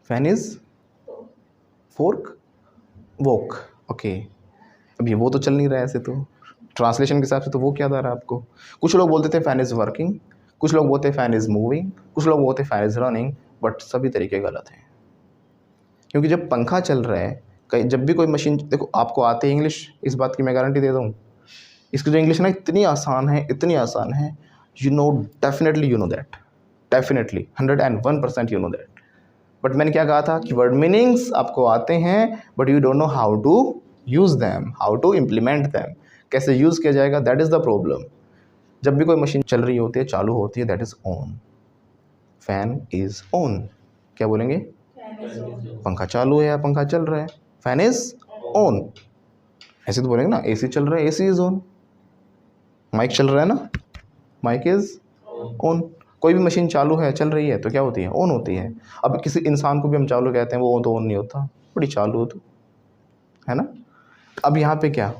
Fan is fork, walk. Okay, अब ये वो तो चल नहीं रहा है ऐसे, तो ट्रांसलेशन के हिसाब से तो वो क्या आ रहा है आपको? कुछ लोग बोलते थे फैन इज़ वर्किंग, कुछ लोग बोलते फैन इज़ मूविंग, कुछ लोग बोलते फैन इज़ रनिंग, बट सभी तरीके गलत हैं। क्योंकि जब पंखा चल रहा है, कहीं जब भी कोई मशीन, देखो आपको आते इंग्लिश, इस बात की मैं गारंटी दे दूँ, इसकी जो इंग्लिश ना इतनी आसान है, इतनी आसान है, you know, definitely you know that, definitely 101% you know that. But मैंने क्या कहा था कि वर्ड मीनिंग्स आपको आते हैं but you don't know how to use them, how to implement them, कैसे यूज़ किया जाएगा, दैट इज़ द प्रॉब्लम। जब भी कोई मशीन चल रही होती है, चालू होती है, that is on. Fan is on, क्या बोलेंगे? पंखा चालू है या पंखा चल रहा है, फैन इज़ ऑन। ऐसे तो बोलेंगे ना, एसी चल रहा है, एसी इज़ ऑन। माइक चल रहा है ना, माइक इज़ ऑन। कोई भी मशीन चालू है, चल रही है, तो क्या होती है? ऑन होती है। अब किसी इंसान को भी हम चालू कहते हैं, वो तो ऑन नहीं होता, बड़ी चालू हो तो, है ना। अब यहाँ पे क्या,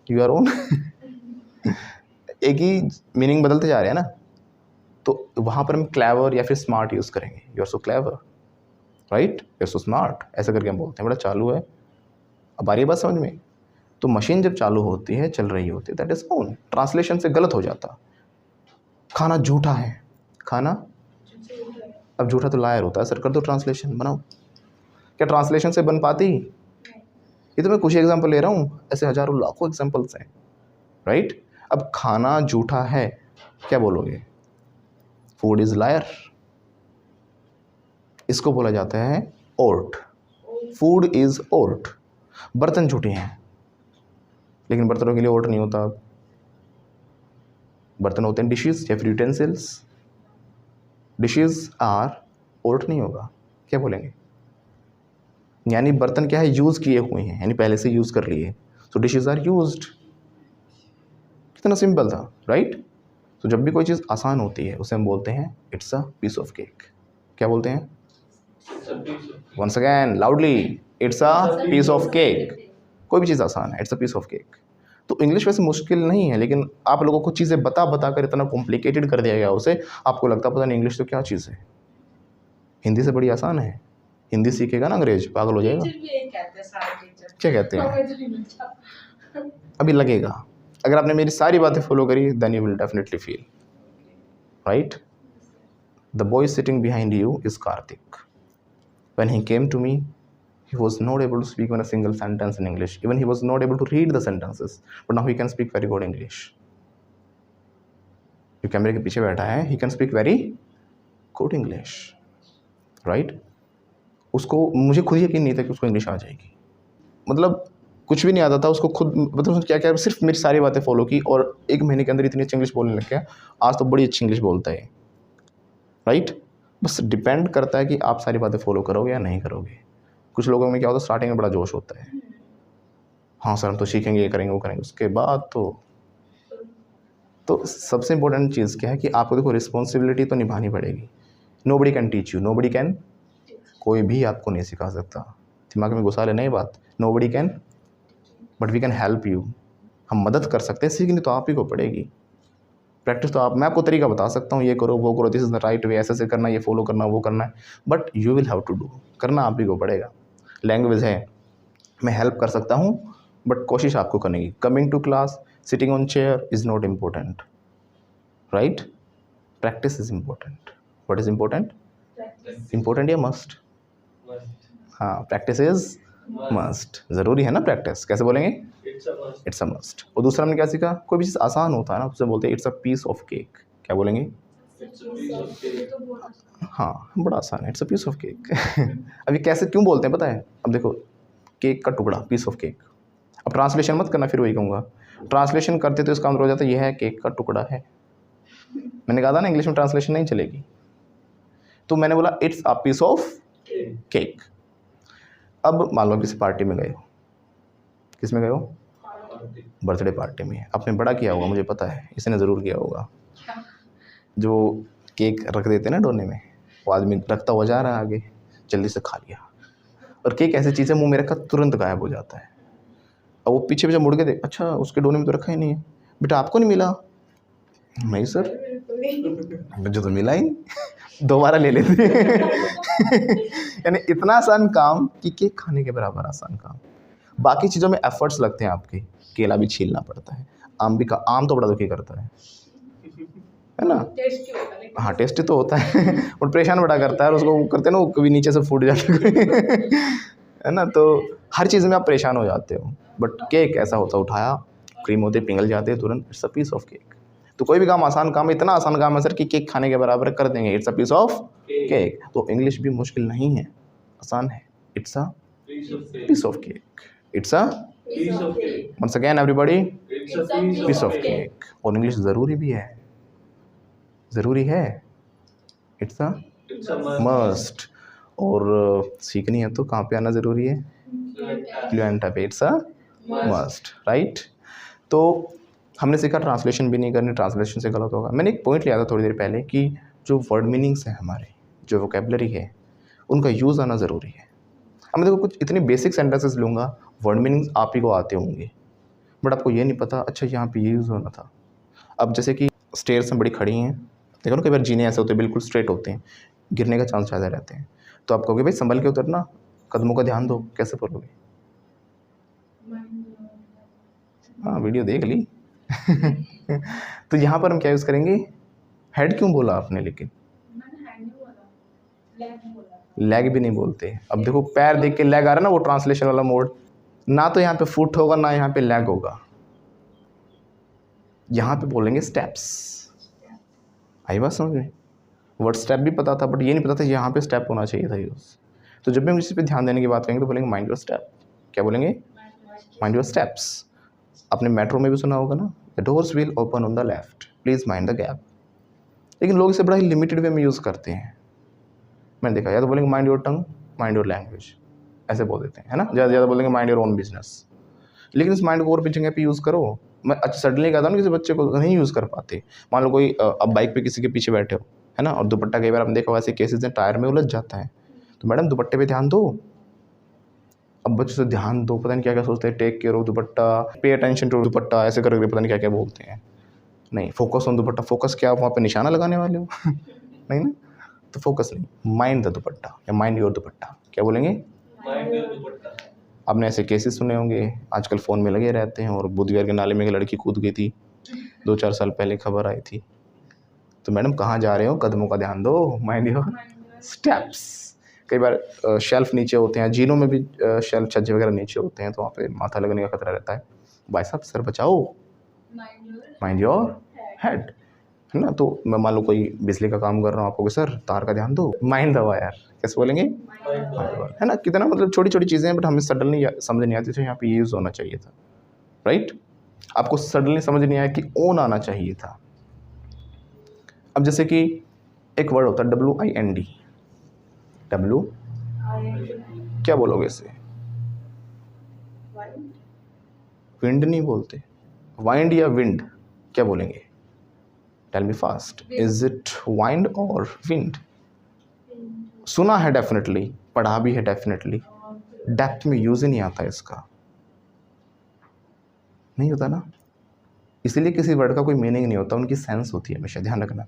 यू आर ऑन एक ही मीनिंग बदलते जा रहे हैं ना, तो वहाँ पर हम क्लेवर या फिर स्मार्ट यूज़ करेंगे। You are so clever, right, you are so smart, ऐसा करके हम बोलते हैं, बड़ा चालू है। अब आ रही है बात समझ में? तो मशीन जब चालू होती है, चल रही होती है, दैट इज़ ऑन। ट्रांसलेशन से गलत हो जाता। खाना झूठा है, खाना, अब झूठा तो लायर होता है, सर कर दो ट्रांसलेशन, बनाओ। क्या ट्रांसलेशन से बन पाती? ये तो मैं कुछ एग्जांपल ले रहा हूँ, ऐसे हज़ारों लाखों एग्जांपल्स हैं, राइट। अब खाना झूठा है, क्या बोलोगे? Food is liar. इसको बोला जाता है ओर्ट, फूड इज़ ओर्ट। बर्तन झूठे हैं, लेकिन बर्तनों के लिए ओर्ट नहीं होता। बर्तन होते हैं डिशेस या फिर यूटेंसिल्स, डिशेस आर, ओर्ट नहीं होगा, क्या बोलेंगे? यानी बर्तन क्या है? यूज़ किए हुए हैं, यानी पहले से यूज़ कर लिए, सो डिशेस आर यूज्ड। कितना सिंपल था, राइट। तो जब भी कोई चीज़ आसान होती है, उसे हम बोलते हैं it's a piece of cake. क्या बोलते हैं? Once again loudly, it's a piece of cake. कोई भी चीज़ आसान है, it's a piece of cake. तो इंग्लिश वैसे मुश्किल नहीं है, लेकिन आप लोगों को चीज़ें बता बता कर इतना कॉम्प्लिकेटेड कर दिया गया उसे, आपको लगता पता नहीं इंग्लिश तो क्या चीज़ है। हिंदी से बड़ी आसान है। हिंदी सीखेगा ना अंग्रेज, पागल हो जाएगा। क्या कहते हैं? अभी लगेगा। अगर आपने मेरी सारी बातें फॉलो करी, then you will definitely feel, right. The boy sitting behind you is Kartik. When he came to me, he was not able to speak even a single sentence in English. Even he was not able to read the sentences. But now he can speak very good English. जो कैमरे के पीछे बैठा है, he can speak very good English, right? उसको, मुझे खुद यकीन नहीं था कि उसको इंग्लिश आ जाएगी। मतलब कुछ भी नहीं आता था उसको खुद, मतलब उसने क्या क्या सिर्फ मेरी सारी बातें फॉलो की और 1 महीने के अंदर इतनी अच्छी इंग्लिश बोलने लग गया। आज तो बड़ी अच्छी इंग्लिश बोलता है, राइट। बस डिपेंड करता है कि आप सारी बातें फॉलो करोगे या नहीं करोगे। कुछ लोगों में क्या होता है, स्टार्टिंग में बड़ा जोश होता है, हाँ सर हम तो सीखेंगे, ये करेंगे वो करेंगे, उसके बाद तो सबसे इम्पोर्टेंट चीज़ क्या है कि आपको देखो रिस्पॉन्सिबिलिटी तो निभानी पड़ेगी। Nobody can teach you, nobody can, कोई भी आपको नहीं सिखा सकता। दिमाग में घुसा लेना ये बात, nobody can but we can help you. हम मदद कर सकते हैं, सीखनी तो आप ही को पड़ेगी। प्रैक्टिस तो आप, मैं आपको तरीका बता सकता हूँ, ये करो वो करो, this is the right way, ऐसे करना, ये फॉलो करना, वो करना है, but you will have to do, करना आप ही को पड़ेगा। लैंग्वेज है, मैं हेल्प कर सकता हूँ, बट कोशिश आपको करनी है। Coming to class, sitting on chair is not important, right. Practice is important. What is important? Important या मस्ट? हाँ, प्रैक्टिस इज़ मस्ट। ज़रूरी है ना प्रैक्टिस, कैसे बोलेंगे? It's a must. और दूसरा हमने क्या सीखा, कोई भी चीज़ आसान होता है ना, उसे बोलते हैं it's a piece of cake. क्या बोलेंगे? हाँ, बड़ा आसान है, it's a piece of cake. अभी कैसे क्यों बोलते हैं पता है? अब देखो, केक का टुकड़ा, पीस ऑफ केक। अब ट्रांसलेशन मत करना, फिर वही कहूँगा। ट्रांसलेशन करते तो इसका मतलब हो जाता है, यह है केक का टुकड़ा है। मैंने कहा था ना इंग्लिश में ट्रांसलेशन नहीं चलेगी, तो मैंने बोला it's a piece of cake. अब मान लो किसी पार्टी में गए हो, किस में गए हो? बर्थडे पार्टी में। आपने बड़ा किया होगा, मुझे पता है, इसने ज़रूर किया होगा। जो केक रख देते हैं ना डोने में, वो आदमी रखता हुआ जा रहा है आगे, जल्दी से खा लिया, और केक ऐसी चीज़ है मुँह में रखा तुरंत गायब हो जाता है। और वो पीछे पीछे मुड़ के देख, अच्छा उसके डोने में तो रखा ही नहीं है, बेटा आपको नहीं मिला? नहीं सर, मुझे तो मिला ही नहीं। दोबारा ले लेते। यानी इतना आसान काम कि केक खाने के बराबर आसान काम। बाकी चीज़ों में एफर्ट्स लगते हैं आपके, केला भी छीलना पड़ता है, आम तो बड़ा दुखी करता है ना। हाँ, टेस्टी तो होता है और परेशान बड़ा करता है, और उसको करते हैं ना, वो कभी नीचे से फूट जाता है ना। तो हर चीज़ में आप परेशान हो जाते हो, बट केक ऐसा होता, उठाया, क्रीम होते पिघल जाते हैं तुरंत, it's a piece of cake. तो कोई भी काम आसान काम है, इतना आसान काम है सर कि केक खाने के बराबर कर देंगे, it's a piece of cake. तो इंग्लिश भी मुश्किल नहीं है, आसान है, it's a piece of cake, it's a piece of cake. Once again everybody, It's a piece of cake. और इंग्लिश ज़रूरी भी है, ज़रूरी है, इट्स अ मस्ट। और सीखनी है तो कहाँ पे आना ज़रूरी है, फ्लुएंट पे, इट्स अ मस्ट, राइट। तो हमने सीखा ट्रांसलेशन भी नहीं करनी, ट्रांसलेशन से गलत होगा। मैंने एक पॉइंट लिया था थोड़ी देर पहले कि जो वर्ड मीनिंग्स हैं हमारे, जो वोकेबलरी है, उनका यूज़ आना ज़रूरी है। अब मैं देखो कुछ इतने बेसिक सेंटेंसेस लूँगा, वर्ड मीनिंग्स आप ही को आते होंगे, बट आपको ये नहीं पता अच्छा यहाँ पे ये यूज़ होना था। अब जैसे कि स्टेयर्स में बड़ी खड़ी हैं, देखो ना कई बार जीने ऐसे होते हैं बिल्कुल स्ट्रेट होते हैं, गिरने का चांस ज़्यादा रहते हैं, तो आप कहोगे भाई संभल के उतरना, कदमों का ध्यान दो, कैसे बोलोगे? हाँ वीडियो देख ली। तो यहाँ पर हम क्या यूज़ करेंगे, हेड क्यों बोला आपने, लेकिन लेग भी नहीं बोलते। अब देखो पैर देख के लेग आ रहा है ना, वो ट्रांसलेशन वाला मोड, ना तो यहाँ पे फुट होगा ना यहाँ पे लेग होगा, यहाँ पे बोलेंगे स्टेप्स। आई बात समझ में? वर्ड स्टेप भी पता था, बट ये नहीं पता था यहाँ पे स्टेप होना चाहिए था यूज़। तो जब भी हम इसी पे ध्यान देने की बात करेंगे तो बोलेंगे माइंड योर स्टेप। क्या बोलेंगे? Mind your steps. आपने मेट्रो में भी सुना होगा ना, the doors will open on the left, please mind the gap. लेकिन लोग इसे बड़ा ही लिमिटेड वे में यूज़ करते हैं, मैंने देखा। या तो बोलेंगे mind your tongue, mind your language, ऐसे बोल देते हैं, है ना। ज़्यादा ज़्यादा बोलेंगे माइंड योर ओन बिजनेस। लेकिन इस माइंड को और भी जगह पे यूज़ करो। मैं अच्छा सडनली कहता हूँ ना, किसी बच्चे को नहीं यूज़ कर पाते। मान लो कोई अब बाइक पे किसी के पीछे बैठे हो, है ना, और दुपट्टा कई बार हमने देखा ऐसे केसेस हैं टायर में उलझ जाता है, तो मैडम दुपट्टे पे ध्यान दो। अब बच्चों से ध्यान दो, पता नहीं क्या क्या सोचते हैं, take care of dupatta, pay attention to दुपट्टा, ऐसे करके पता नहीं क्या क्या बोलते हैं। नहीं, फोकस ऑन दुपट्टा। फोकस क्या, वहाँ पे निशाना लगाने वाले हो? नहीं ना, तो फोकस नहीं, माइंड द दुपट्टा या माइंड योर दुपट्टा। क्या बोलेंगे? माइंड योर दुपट्टा। आपने ऐसे केसेस सुने होंगे, आजकल फ़ोन में लगे रहते हैं, और बुद्धविहार के नाले में एक लड़की कूद गई थी, 2-4 साल पहले खबर आई थी। तो मैडम कहाँ जा रहे हो, कदमों का ध्यान दो, माइंड योर स्टेप्स। कई बार शेल्फ नीचे होते हैं, झीलों में भी शेल्फ छज्जे वगैरह नीचे होते हैं, तो वहाँ पे माथा लगने का खतरा रहता है। भाई साहब सर बचाओ, माइंड योर हेड, है ना। तो मैं मान लो कोई बिजली का काम कर रहा हूँ, आपको सर तार का ध्यान दो, माइंड द वायर। कैसे बोलेंगे? है ना। कितना मतलब छोटी छोटी चीज़ें हैं, बट हमें सडनली समझ नहीं आती, तो यहाँ पे ये यूज़ होना चाहिए था, राइट। आपको सडनली समझ नहीं आया कि ओन आना चाहिए था। अब जैसे कि एक वर्ड होता है WIND, W क्या बोलोगे इसे? विंड नहीं बोलते, वाइंड या विंड, क्या बोलेंगे? Tell me fast, is it wind or wind? सुना है डेफिनेटली, पढ़ा भी है डेफिनेटली, डेप्थ में यूज़ ही नहीं आता इसका, नहीं होता ना। इसीलिए किसी वर्ड का कोई मीनिंग नहीं होता, उनकी सेंस होती है। हमेशा ध्यान रखना,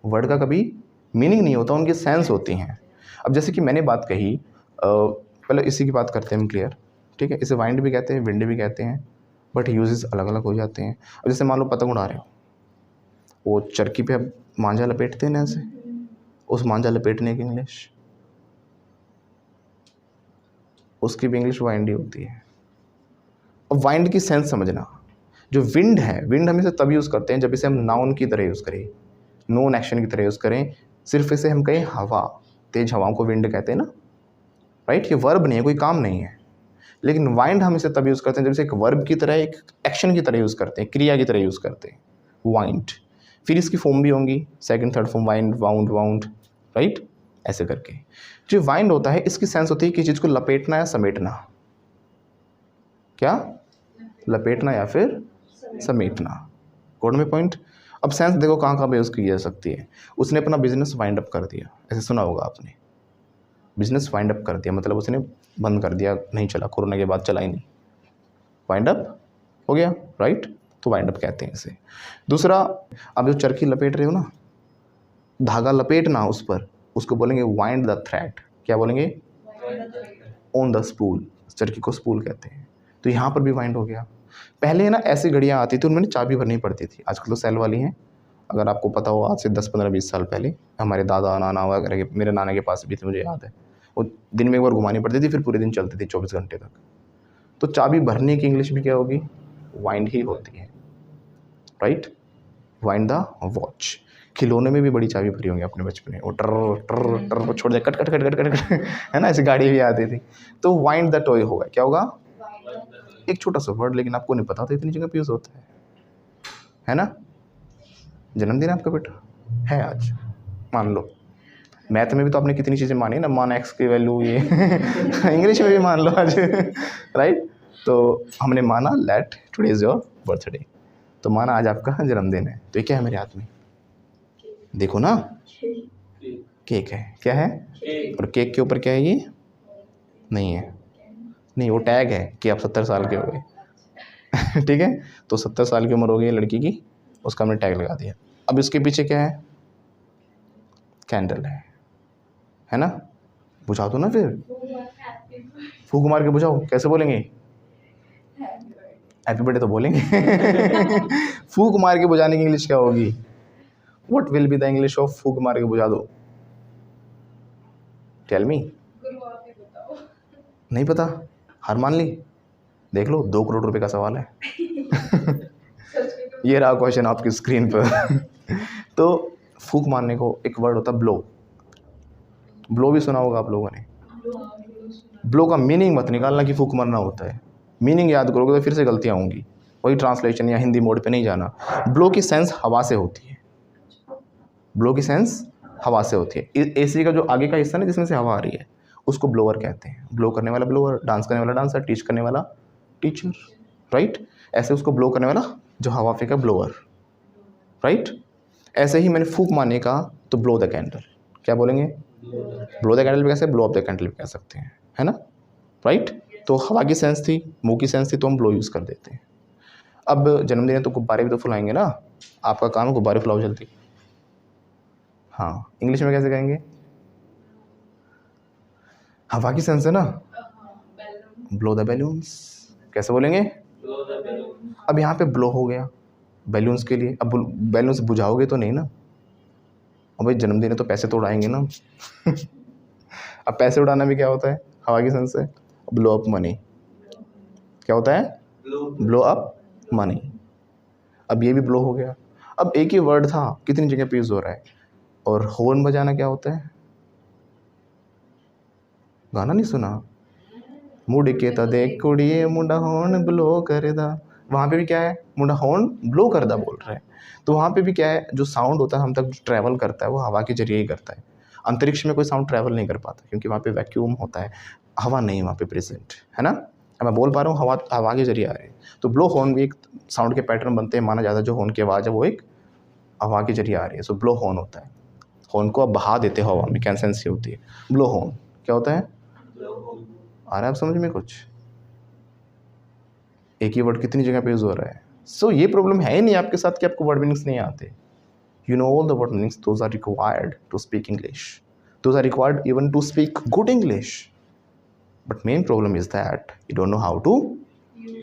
वर्ड का कभी मीनिंग नहीं होता, उनकी सेंस होती हैं। अब जैसे कि मैंने बात कही, पहले इसी की बात करते हैं हम, क्लियर, ठीक है। इसे वाइंड भी कहते हैं, विंड भी कहते हैं, बट यूजेस अलग अलग हो जाते हैं। अब जैसे मान लो पतंग उड़ा रहे हो, वो चरखी पे अब मांझा लपेटते हैं ना ऐसे, उस मांझा लपेटने की इंग्लिश, उसकी भी इंग्लिश वाइंड ही होती है। अब वाइंड की सेंस समझना, जो विंड है, विंड हम इसे तब यूज़ करते हैं जब इसे हम नाउन की तरह यूज़ करें, नोन एक्शन की तरह यूज़ करें। सिर्फ इसे हम कहें हवा, तेज हवाओं को विंड कहते हैं ना, राइट। ये वर्ब नहीं है, कोई काम नहीं है। लेकिन वाइंड हम इसे तब यूज़ करते हैं जब इसे एक वर्ब की तरह, एक एक्शन की तरह यूज़ करते हैं, क्रिया की तरह यूज़ करते हैं, वाइंड। फिर इसकी फॉर्म भी होंगी, second third form, wind, wound, wound, right, ऐसे करके। जो वाइंड होता है, इसकी सेंस होती है कि चीज़ को लपेटना या समेटना। क्या? लपेटना या फिर समेटना। गॉट में पॉइंट। अब सेंस देखो कहाँ कहाँ पे यूज़ की जा सकती है। उसने अपना बिजनेस वाइंड अप कर दिया, ऐसे सुना होगा आपने, बिजनेस वाइंड अप कर दिया, मतलब उसने बंद कर दिया, नहीं चला, कोरोना के बाद चला ही नहीं, वाइंड अप हो गया, राइट। तो वाइंड अप कहते हैं इसे। दूसरा, अब जो चरखी लपेट रहे हो ना, धागा लपेटना उस पर, उसको बोलेंगे वाइंड द थ्रेड। क्या बोलेंगे? On the spool. चरखी को स्पूल कहते हैं। तो यहाँ पर भी वाइंड हो गया। पहले ना ऐसी घड़ियाँ आती थी, उनमें चाबी भरनी पड़ती थी, आजकल तो सेल वाली हैं। अगर आपको पता हो, आज से 10-15-20 साल पहले हमारे दादा नाना वगैरह के, मेरे नाना के पास भी थी, मुझे याद है, वो दिन में एक बार घुमानी पड़ती थी, फिर पूरे दिन चलती थी 24 घंटे तक। तो चाबी भरने की इंग्लिश भी क्या होगी? वाइंड ही होती है। राइट। Wind the watch. खिलौने में भी बड़ी चाबी भरी होंगी अपने बचपन में, वो टर टर टर छोड़ दे, कट कट कट कट कट कट, है ना, ऐसी गाड़ी भी आती थी। तो वाइंड द टॉय होगा, क्या होगा? एक छोटा सा वर्ड, लेकिन आपको नहीं पता था इतनी जगह पे यूज होता है ना। जन्मदिन है आपका बेटा, है आज, मान लो। मैथ में भी तो आपने कितनी चीज़ें मानी ना, मान एक्स की वैल्यू ये इंग्लिश में भी मान लो आज, राइट। तो हमने माना let today is your birthday, तो माना आज आपका जन्मदिन है। तो ये क्या है मेरे हाथ में? देखो ना, केक है। क्या है? और केक के ऊपर क्या है? ये नहीं है, नहीं, वो टैग है कि आप 70 साल के हो गए ठीक है, तो 70 साल की उम्र हो गई लड़की की, उसका हमने टैग लगा दिया। अब इसके पीछे क्या है? कैंडल है ना। बुझा दो ना फिर, फूक मार के बुझाओ। कैसे बोलेंगे? हैप्पी बर्थडे तो बोलेंगे फूक मार के बुझाने की इंग्लिश क्या होगी? What will be the English of फूक मार के बुझा दो? Tell me. नहीं पता? हार मान ली? देख लो, 2 करोड़ रुपए का सवाल है ये रहा क्वेश्चन आपकी स्क्रीन पर तो फूक मारने को एक वर्ड होता है ब्लो। ब्लो भी सुना होगा आप लोगों ने। ब्लो का मीनिंग मत निकालना कि फूक मारना होता है, मीनिंग याद करोगे तो फिर से गलतियाँ होंगी। वही ट्रांसलेशन या हिंदी मोड पे नहीं जाना। ब्लो की सेंस हवा से होती है, ब्लो की सेंस हवा से होती है। एसी का जो आगे का हिस्सा ना जिसमें से हवा आ रही है, उसको ब्लोअर कहते हैं। ब्लो करने वाला ब्लोअर, डांस करने वाला डांसर, टीच करने वाला टीचर, राइट। ऐसे उसको ब्लो करने वाला जो हवा फेंका, ब्लोअर, राइट। ऐसे ही मैंने फूक मारने का तो ब्लो द कैंडल। क्या बोलेंगे? ब्लो द कैंडल भी कैसे? ब्लो अप द कैंडल भी कह सकते हैं, है ना, राइट। तो हवा की सेंस थी, मुंह की सेंस थी, तो हम ब्लो यूज़ कर देते हैं। अब जन्मदिन है तो गुब्बारे भी तो फुलाएंगे ना, आपका काम है गुब्बारे फुलाओ जल्दी। हाँ, इंग्लिश में कैसे कहेंगे? हवा की सेंस है ना, ब्लो द बैलून्स। कैसे बोलेंगे? अब यहाँ पे ब्लो हो गया बैलून्स के लिए। अब बैलून्स बुझाओगे तो नहीं ना, अब भाई जन्मदिन है तो पैसे तो उड़ाएंगे ना अब पैसे उड़ाना भी क्या होता है? हवा की सेंस है, ब्लो अप मनी। क्या होता है? Blow up money. अब ये भी ब्लो हो गया। अब एक ही वर्ड था, कितनी जगह पे यूज हो रहा है। और हॉर्न बजाना क्या होता है? गाना नहीं सुना? मुड़ के ता देख कुड़िए मुंडा हॉर्न ब्लो करदा। वहाँ पे भी क्या है? मुंडा हॉर्न ब्लो करदा बोल रहा है। तो वहाँ पे भी क्या है? जो साउंड होता है हम तक जो ट्रैवल करता है वो हवा के जरिए ही करता है। अंतरिक्ष में कोई साउंड ट्रैवल नहीं कर पाता क्योंकि वहाँ पे वैक्यूम होता है, हवा नहीं वहाँ पे प्रेजेंट, है ना। अब मैं बोल पा रहा हूँ, हवा हवा के जरिए आ रही है। तो ब्लो हॉर्न भी एक साउंड के पैटर्न बनते हैं, माना जाता है जो हॉर्न की आवाज़ है वो एक हवा के जरिए आ रही है। सो ब्लो हॉर्न होता है, हॉर्न को आप बहा देते हो हवा में, कैंसेंसी होती है। ब्लो हॉर्न क्या होता है? आ रहा है आप समझ में कुछ? एक ही वर्ड कितनी जगह पे यूज हो रहा है। सो ये प्रॉब्लम है ही नहीं आपके साथ कि आपको वर्ड मीनिंग्स नहीं आते। You know all the word meanings, those are required to speak English. Those are required even to speak good English. But main problem is that you don't know how to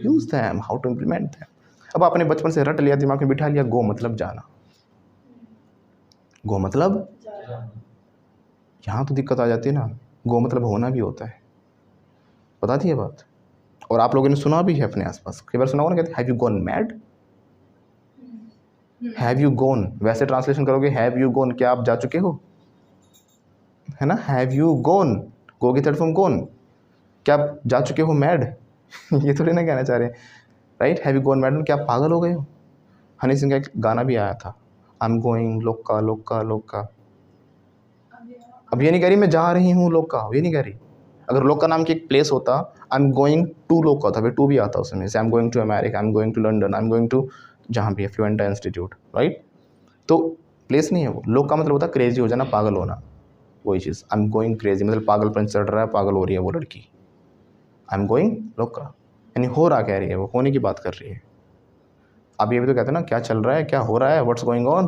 use them, how to implement them. अब आपने बचपन से रट लिया, दिमाग में बिठा लिया, गो मतलब जाना। गो मतलब यहाँ तो दिक्कत आ जाती है ना, गो मतलब होना भी होता है। बता दी ये बात। और आप लोगों ने सुना भी है अपने आसपास, कई बार सुना होगा ना, कहते have you gone mad. Have you gone वैसे ट्रांसलेशन करोगे हैव यू गॉन, क्या आप जा चुके हो, है ना। हैव यू गॉन, गो की थर्ड फॉर्म गॉन, क्या आप जा चुके हो मैड ये थोड़ी ना कहना चाह रहे, right. Have you gone mad, क्या आप पागल हो गए हो। हनी सिंह का एक गाना भी आया था, आई एम गोइंग लोका लोका लोका। अब ये नहीं कह रही मैं जा रही हूँ लोका, ये नहीं कह रही। अगर लोका नाम की एक प्लेस होता, आई एम गोइंग टू लोका था, फिर टू भी आता उसमें से। I am going to America, I am going to London, I am going to जहाँ भी है, फ्लुएंटा इंस्टीट्यूट, राइट। तो प्लेस नहीं है वो। लोग का मतलब होता है क्रेजी हो जाना, पागल होना, वही चीज़। आई एम गोइंग क्रेजी मतलब पागलपन चढ़ रहा है, पागल हो रही है वो लड़की। आई एम गोइंग लोग का यानी हो रहा कह रही है, वो होने की बात कर रही है। अब ये भी तो कहते हैं ना, क्या चल रहा है, क्या हो रहा है, व्हाट्स गोइंग ऑन।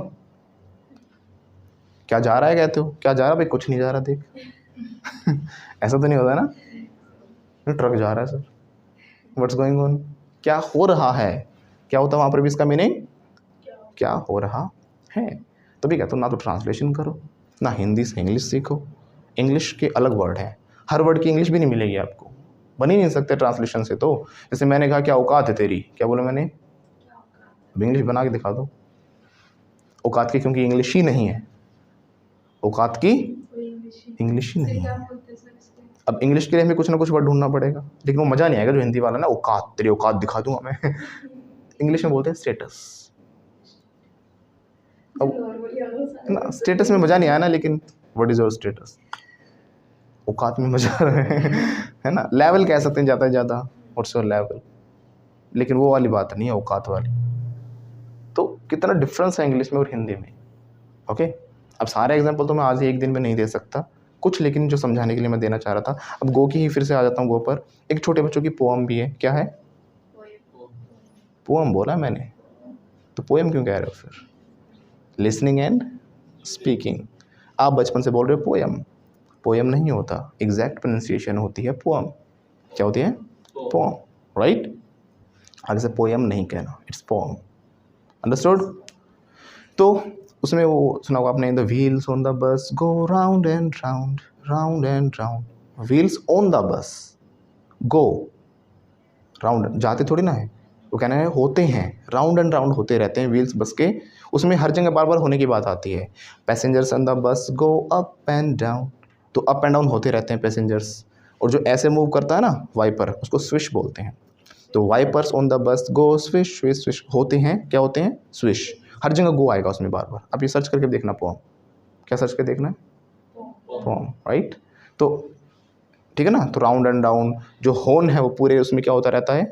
क्या जा रहा है कहते हो, क्या जा रहा है भाई, कुछ नहीं जा रहा देख ऐसा तो नहीं होता ना, ट्रक जा रहा है सर, व्हाट्स गोइंग ऑन, क्या हो रहा है। क्या होता है वहाँ पर भी इसका मीनिंग, क्या हो रहा है। तो भी कहता हूँ ना तो ट्रांसलेशन करो, ना हिंदी से इंग्लिश सीखो। इंग्लिश के अलग वर्ड हैं, हर वर्ड की इंग्लिश भी नहीं मिलेगी आपको, बन ही नहीं सकते ट्रांसलेशन से। तो जैसे मैंने कहा क्या औकात है तेरी, क्या बोला मैंने, अब इंग्लिश बना के दिखा दो। औकात की, क्योंकि इंग्लिश ही नहीं है, औकात की इंग्लिश ही नहीं क्या है। बोलते हैं सर इसके? अब इंग्लिश के लिए हमें कुछ ना कुछ वर्ड ढूंढना पड़ेगा, लेकिन वो मज़ा नहीं आएगा जो हिंदी वाला ना, औकात, तेरी औकात दिखा दूंगा मैं। इंग्लिश में बोलते हैं स्टेटस। अब नॉर्मली आगे सारे ना स्टेटस में मज़ा नहीं आया ना, लेकिन व्हाट इज़ योर स्टेटस, औकात में मज़ा आ रहा है ना। लेवल कह सकते हैं ज़्यादा से ज़्यादा, व्हाट्स योर लेवल, लेकिन वो वाली बात नहीं है, औकात वाली। तो कितना डिफरेंस है इंग्लिश में और हिंदी में। ओके, अब सारे एग्जाम्पल तो मैं आज ही एक दिन में नहीं दे सकता, कुछ लेकिन जो समझाने के लिए मैं देना चाह रहा था। अब गो की ही फिर से आ जाता हूँ, गो पर एक छोटे बच्चों की पोअम भी है। क्या है? पोअम बोला मैंने, तो पोएम क्यों कह रहे हो फिर? Listening and speaking. आप बचपन से बोल रहे हो पोएम, पोएम नहीं होता, एग्जैक्ट प्रोनाउंसिएशन होती है पोअम। क्या होती है? Poem, right. आगे से पोएम नहीं कहना, इट्स पोअम, अंडरस्टूड। तो उसमें वो सुना होगा आपने, the wheels on the bus go round and round, round and round. Wheels on the bus go round, जाते थोड़ी ना है, वो कहना है होते हैं, राउंड एंड राउंड होते रहते हैं व्हील्स बस के। उसमें हर जगह बार बार होने की बात आती है। Passengers on the bus go up and down, तो अप एंड डाउन होते रहते हैं पैसेंजर्स। और जो ऐसे मूव करता है ना वाइपर, उसको स्विश बोलते हैं। तो wipers on the bus go swish swish swish, होते हैं, क्या होते हैं? स्विश। हर जगह गो आएगा उसमें बार बार। आप ये सर्च करके देखना पोम, क्या सर्च करके देखना है? पोम, राइट। तो ठीक है ना। तो राउंड एंड डाउन, जो हॉर्न है वो पूरे उसमें क्या होता रहता है?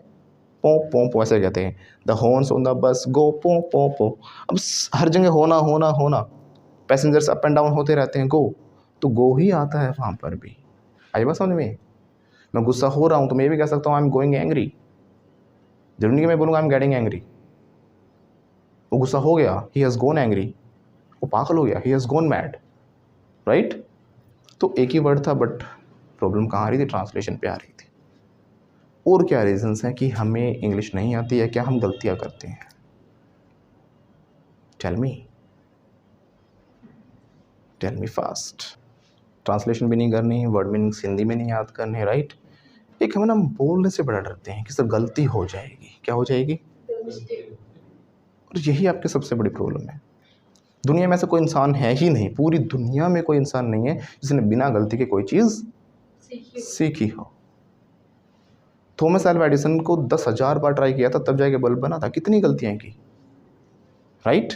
पो पो पो, ऐसे कहते हैं। The horns on the bus गो पो पो पो। अब हर जगह होना होना होना, पैसेंजर्स अप एंड डाउन होते रहते हैं, गो, तो गो ही आता है वहाँ पर भी। आई बात समझ में? मैं गुस्सा हो रहा हूँ तो मैं ये भी कह सकता हूँ आई एम गोइंग एंग्री, जरूरी नहीं कि मैं बोलूँगा आई एम गेटिंग एंग्री। वो गुस्सा हो गया, ही हैज़ गोन एंग्री, वो पागल हो गया, he has gone mad, right. तो एक ही वर्ड था, बट प्रॉब्लम कहाँ आ रही थी? ट्रांसलेशन पे आ रही थी। और क्या रीजंस हैं कि हमें इंग्लिश नहीं आती है? क्या हम गलतियाँ करते हैं? Tell me fast. ट्रांसलेशन भी नहीं करनी, वर्ड मीनिंग्स हिंदी में नहीं याद करने, राइट। एक हमें ना बोलने से बड़ा डरते हैं कि सर गलती हो जाएगी। क्या हो जाएगी? और यही आपकी सबसे बड़ी प्रॉब्लम है। दुनिया में ऐसा कोई इंसान है ही नहीं, पूरी दुनिया में कोई इंसान नहीं है जिसने बिना गलती के कोई चीज़ सीखी हो। थॉमस एल्वा एडिसन को 10,000 बार ट्राई किया था, तब जाके बल्ब बना था। कितनी गलतियाँ की, राइट।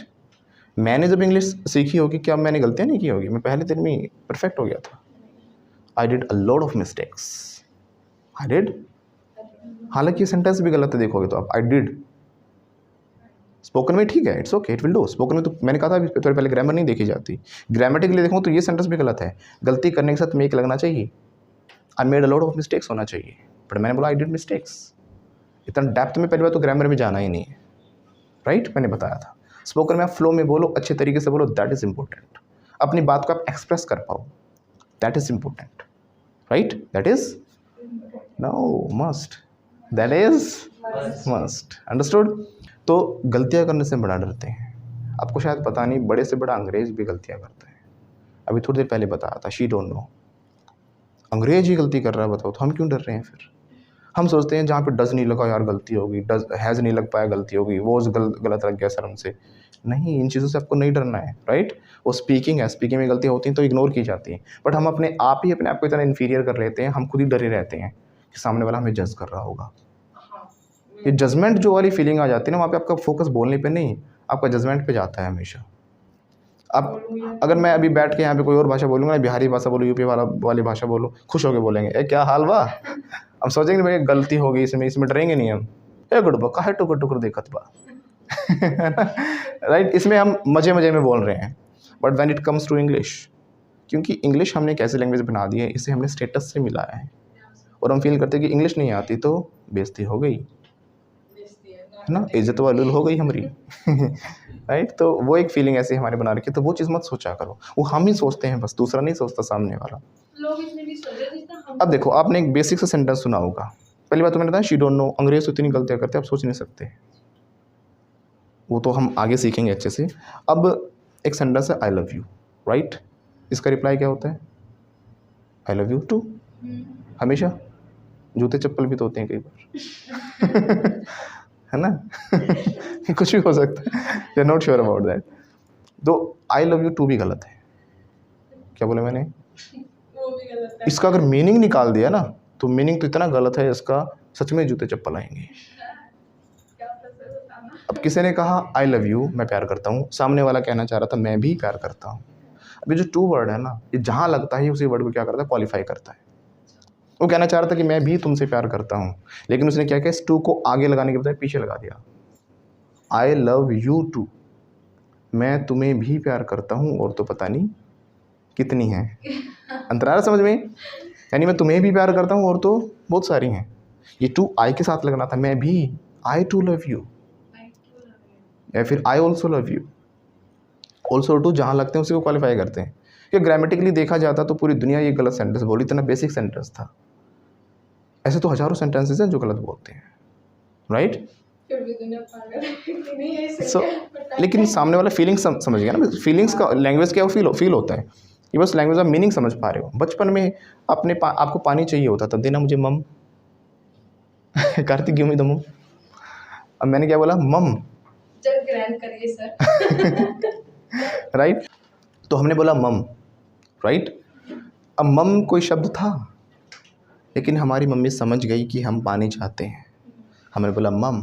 मैंने जब इंग्लिश सीखी होगी, क्या मैंने गलतियाँ नहीं की होगी? मैं पहले दिन में परफेक्ट हो गया था। I did a lot of mistakes, I did. हालांकि सेंटेंस भी गलत है, देखोगे तो आप, आई डिड। स्पोकन में ठीक है, it's okay, it will do. Spoken में तो मैंने कहा था अभी थोड़ी पहले, ग्रामर नहीं देखी जाती। ग्रामेटिकली देखूँ तो ये सेंटेंस भी गलत है। गलती करने के साथ मेक लगना चाहिए, I made a lot of mistakes होना चाहिए, बट मैंने बोला आई डिड मिस्टेक्स। इतना डेप्थ में पहली बार तो ग्रामर में जाना ही नहीं है, राइट। मैंने बताया था स्पोकन में आप फ्लो में बोलो, अच्छे तरीके से बोलो, दैट इज़ इंपॉर्टेंट। अपनी बात को आप एक्सप्रेस कर पाओ, that is important, right. That is no must, that is must, understood. तो गलतियाँ करने से बड़ा डरते हैं। आपको शायद पता नहीं, बड़े से बड़ा अंग्रेज भी गलतियाँ करता है। अभी थोड़ी देर पहले बताया था, शी डोंट नो, अंग्रेज ही गलती कर रहा है, बताओ तो हम क्यों डर रहे हैं फिर? हम सोचते हैं जहाँ पे डज नहीं लगा यार गलती होगी, डज हैज़ नहीं लग पाया गलती होगी, वो गलत लग गया सर हमसे। नहीं, इन चीज़ों से आपको नहीं डरना है, राइट। वो स्पीकिंग है, स्पीकिंग में गलतियाँ होती हैं तो इग्नोर की जाती हैं, बट हम अपने आप ही अपने आप को इतना इन्फीरियर कर लेते हैं, हम खुद ही डरे रहते हैं कि सामने वाला हमें जज कर रहा होगा। ये जजमेंट जो वाली फीलिंग आ जाती है ना, वहाँ पे आपका फोकस बोलने पे नहीं, आपका जजमेंट पे जाता है हमेशा। अब अगर मैं अभी बैठ के यहाँ पे कोई और भाषा बोलूँगा, बिहारी भाषा बोलूँ, यूपी वाली भाषा बोलूँ, खुश होकर बोलेंगे ए क्या हाल बा। हम सोचेंगे भाई गलती होगी इसमें डरेंगे नहीं हम, ए गुड़बा काहे टुकर टुकर देखत बा। राइट, इसमें हम मज़े मज़े में बोल रहे हैं। But when it comes to English, क्योंकि इंग्लिश हमने एक ऐसी लैंग्वेज बना दी है, इसे हमने स्टेटस से मिलाया है, और हम फील करते हैं कि इंग्लिश नहीं आती तो बेइज्जती हो गई, है ना, इज्जत वालूल हो गई हमारी। राइट, तो वो एक फीलिंग ऐसी हमारे बना रखी है, तो वो चीज़ मत सोचा करो। वो हम ही सोचते हैं बस, दूसरा नहीं सोचता सामने वाला। लोग इतने नहीं सोचते जितना हम। अब देखो, आपने एक बेसिक सा सेंटेंस सुना होगा, पहली बात तो मैंने बताया शी डोंट नो। अंग्रेज तो इतनी गलतियाँ करते हैं, आप सोच नहीं सकते, वो तो हम आगे सीखेंगे अच्छे से। अब एक सेंटेंस है आई लव यू, राइट। इसका रिप्लाई क्या होता है? आई लव यू टू, हमेशा। जूते चप्पल भी तो होते हैं कई बार। है ना कुछ भी हो सकता है, you are not sure about that. तो आई लव यू टू भी गलत है। क्या बोले मैंने? वो भी गलत है। इसका अगर मीनिंग निकाल दिया ना तो मीनिंग तो इतना गलत है इसका, सच में जूते चप्पल आएंगे। क्या पता बताना। अब किसी ने कहा आई लव यू, मैं प्यार करता हूँ, सामने वाला कहना चाह रहा था मैं भी प्यार करता हूँ। अभी जो टू वर्ड है ना, ये जहाँ लगता है उसी वर्ड को क्या करता है, क्वालिफाई करता है। वो कहना चाह रहा था कि मैं भी तुमसे प्यार करता हूँ, लेकिन उसने क्या किया, इस टू को आगे लगाने के बजाय पीछे लगा दिया। आई लव यू टू, मैं तुम्हें भी प्यार करता हूँ और तो पता नहीं कितनी है। अंतर आ रहा समझ में? यानी मैं तुम्हें भी प्यार करता हूँ और तो बहुत सारी हैं। ये टू आई के साथ लगना था, मैं भी, आई टू लव यू, या फिर I also love you. Also to जहाँ लगते हैं उसी को क्वालिफाई करते हैं। कि ग्रामेटिकली देखा जाता तो पूरी दुनिया ये गलत सेंटेंस बोली, इतना बेसिक सेंटेंस था। ऐसे तो हजारों सेंटेंसेस हैं जो गलत बोलते हैं, राइट? फिर भी दुनिया पागल है कि नहीं है सही सो है, but लेकिन सामने वाला फीलिंग समझ गया ना, फीलिंग्स का लैंग्वेज क्या फील होता है, ये बस लैंग्वेज ऑफ मीनिंग समझ पा रहे हो। बचपन में आपको पानी चाहिए होता था, देना मुझे मम कार्तिक गिव मी द मम। अब मैंने क्या बोला, मम, जब ग्रैंड करिए सर। राइट? तो हमने बोला मम, राइट? अब मम कोई शब्द था, लेकिन हमारी मम्मी समझ गई कि हम पानी चाहते हैं। हमने बोला मम,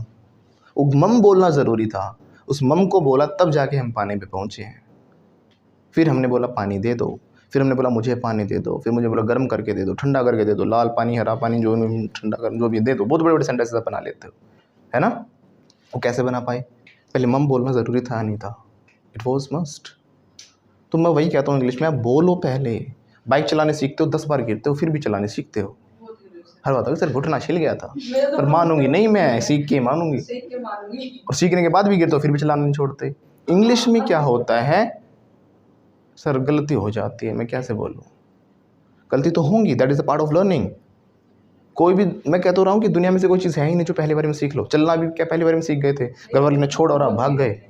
वो मम बोलना ज़रूरी था, उस मम को बोला तब जाके हम पानी पे पहुँचे हैं। फिर हमने बोला पानी दे दो, फिर हमने बोला मुझे पानी दे दो, फिर मुझे बोला गर्म करके दे दो, ठंडा करके दे दो, लाल पानी, हरा पानी, जो भी ठंडा कर, जो भी दे दो। बहुत बड़े बड़े सेंटेंसेस आप बना लेते हो, है ना? वो कैसे बना पाए? पहले मम बोलना ज़रूरी था, नहीं था? It was must. तो मैं वही कहता हूँ इंग्लिश में, आप बोलो पहले। बाइक चलाने सीखते हो, 10 बार गिरते हो, फिर भी चलाने सीखते हो। हर बात सर घुटना छिल गया था, पर मानूंगी नहीं, मैं सीख के मानूंगी। और सीखने के बाद भी गिरते हो, फिर भी चलाना नहीं छोड़ते। इंग्लिश में क्या होता है सर, गलती हो जाती है, मैं कैसे बोलूँ, गलती तो होंगी, that is a part of learning. कोई भी, मैं कहता रहा हूँ कि दुनिया में से कोई चीज़ है ही नहीं जो पहली बार में सीख लो। चलना भी क्या पहली बार में सीख गए थे? घर वाले ने छोड़ और आप भाग गए,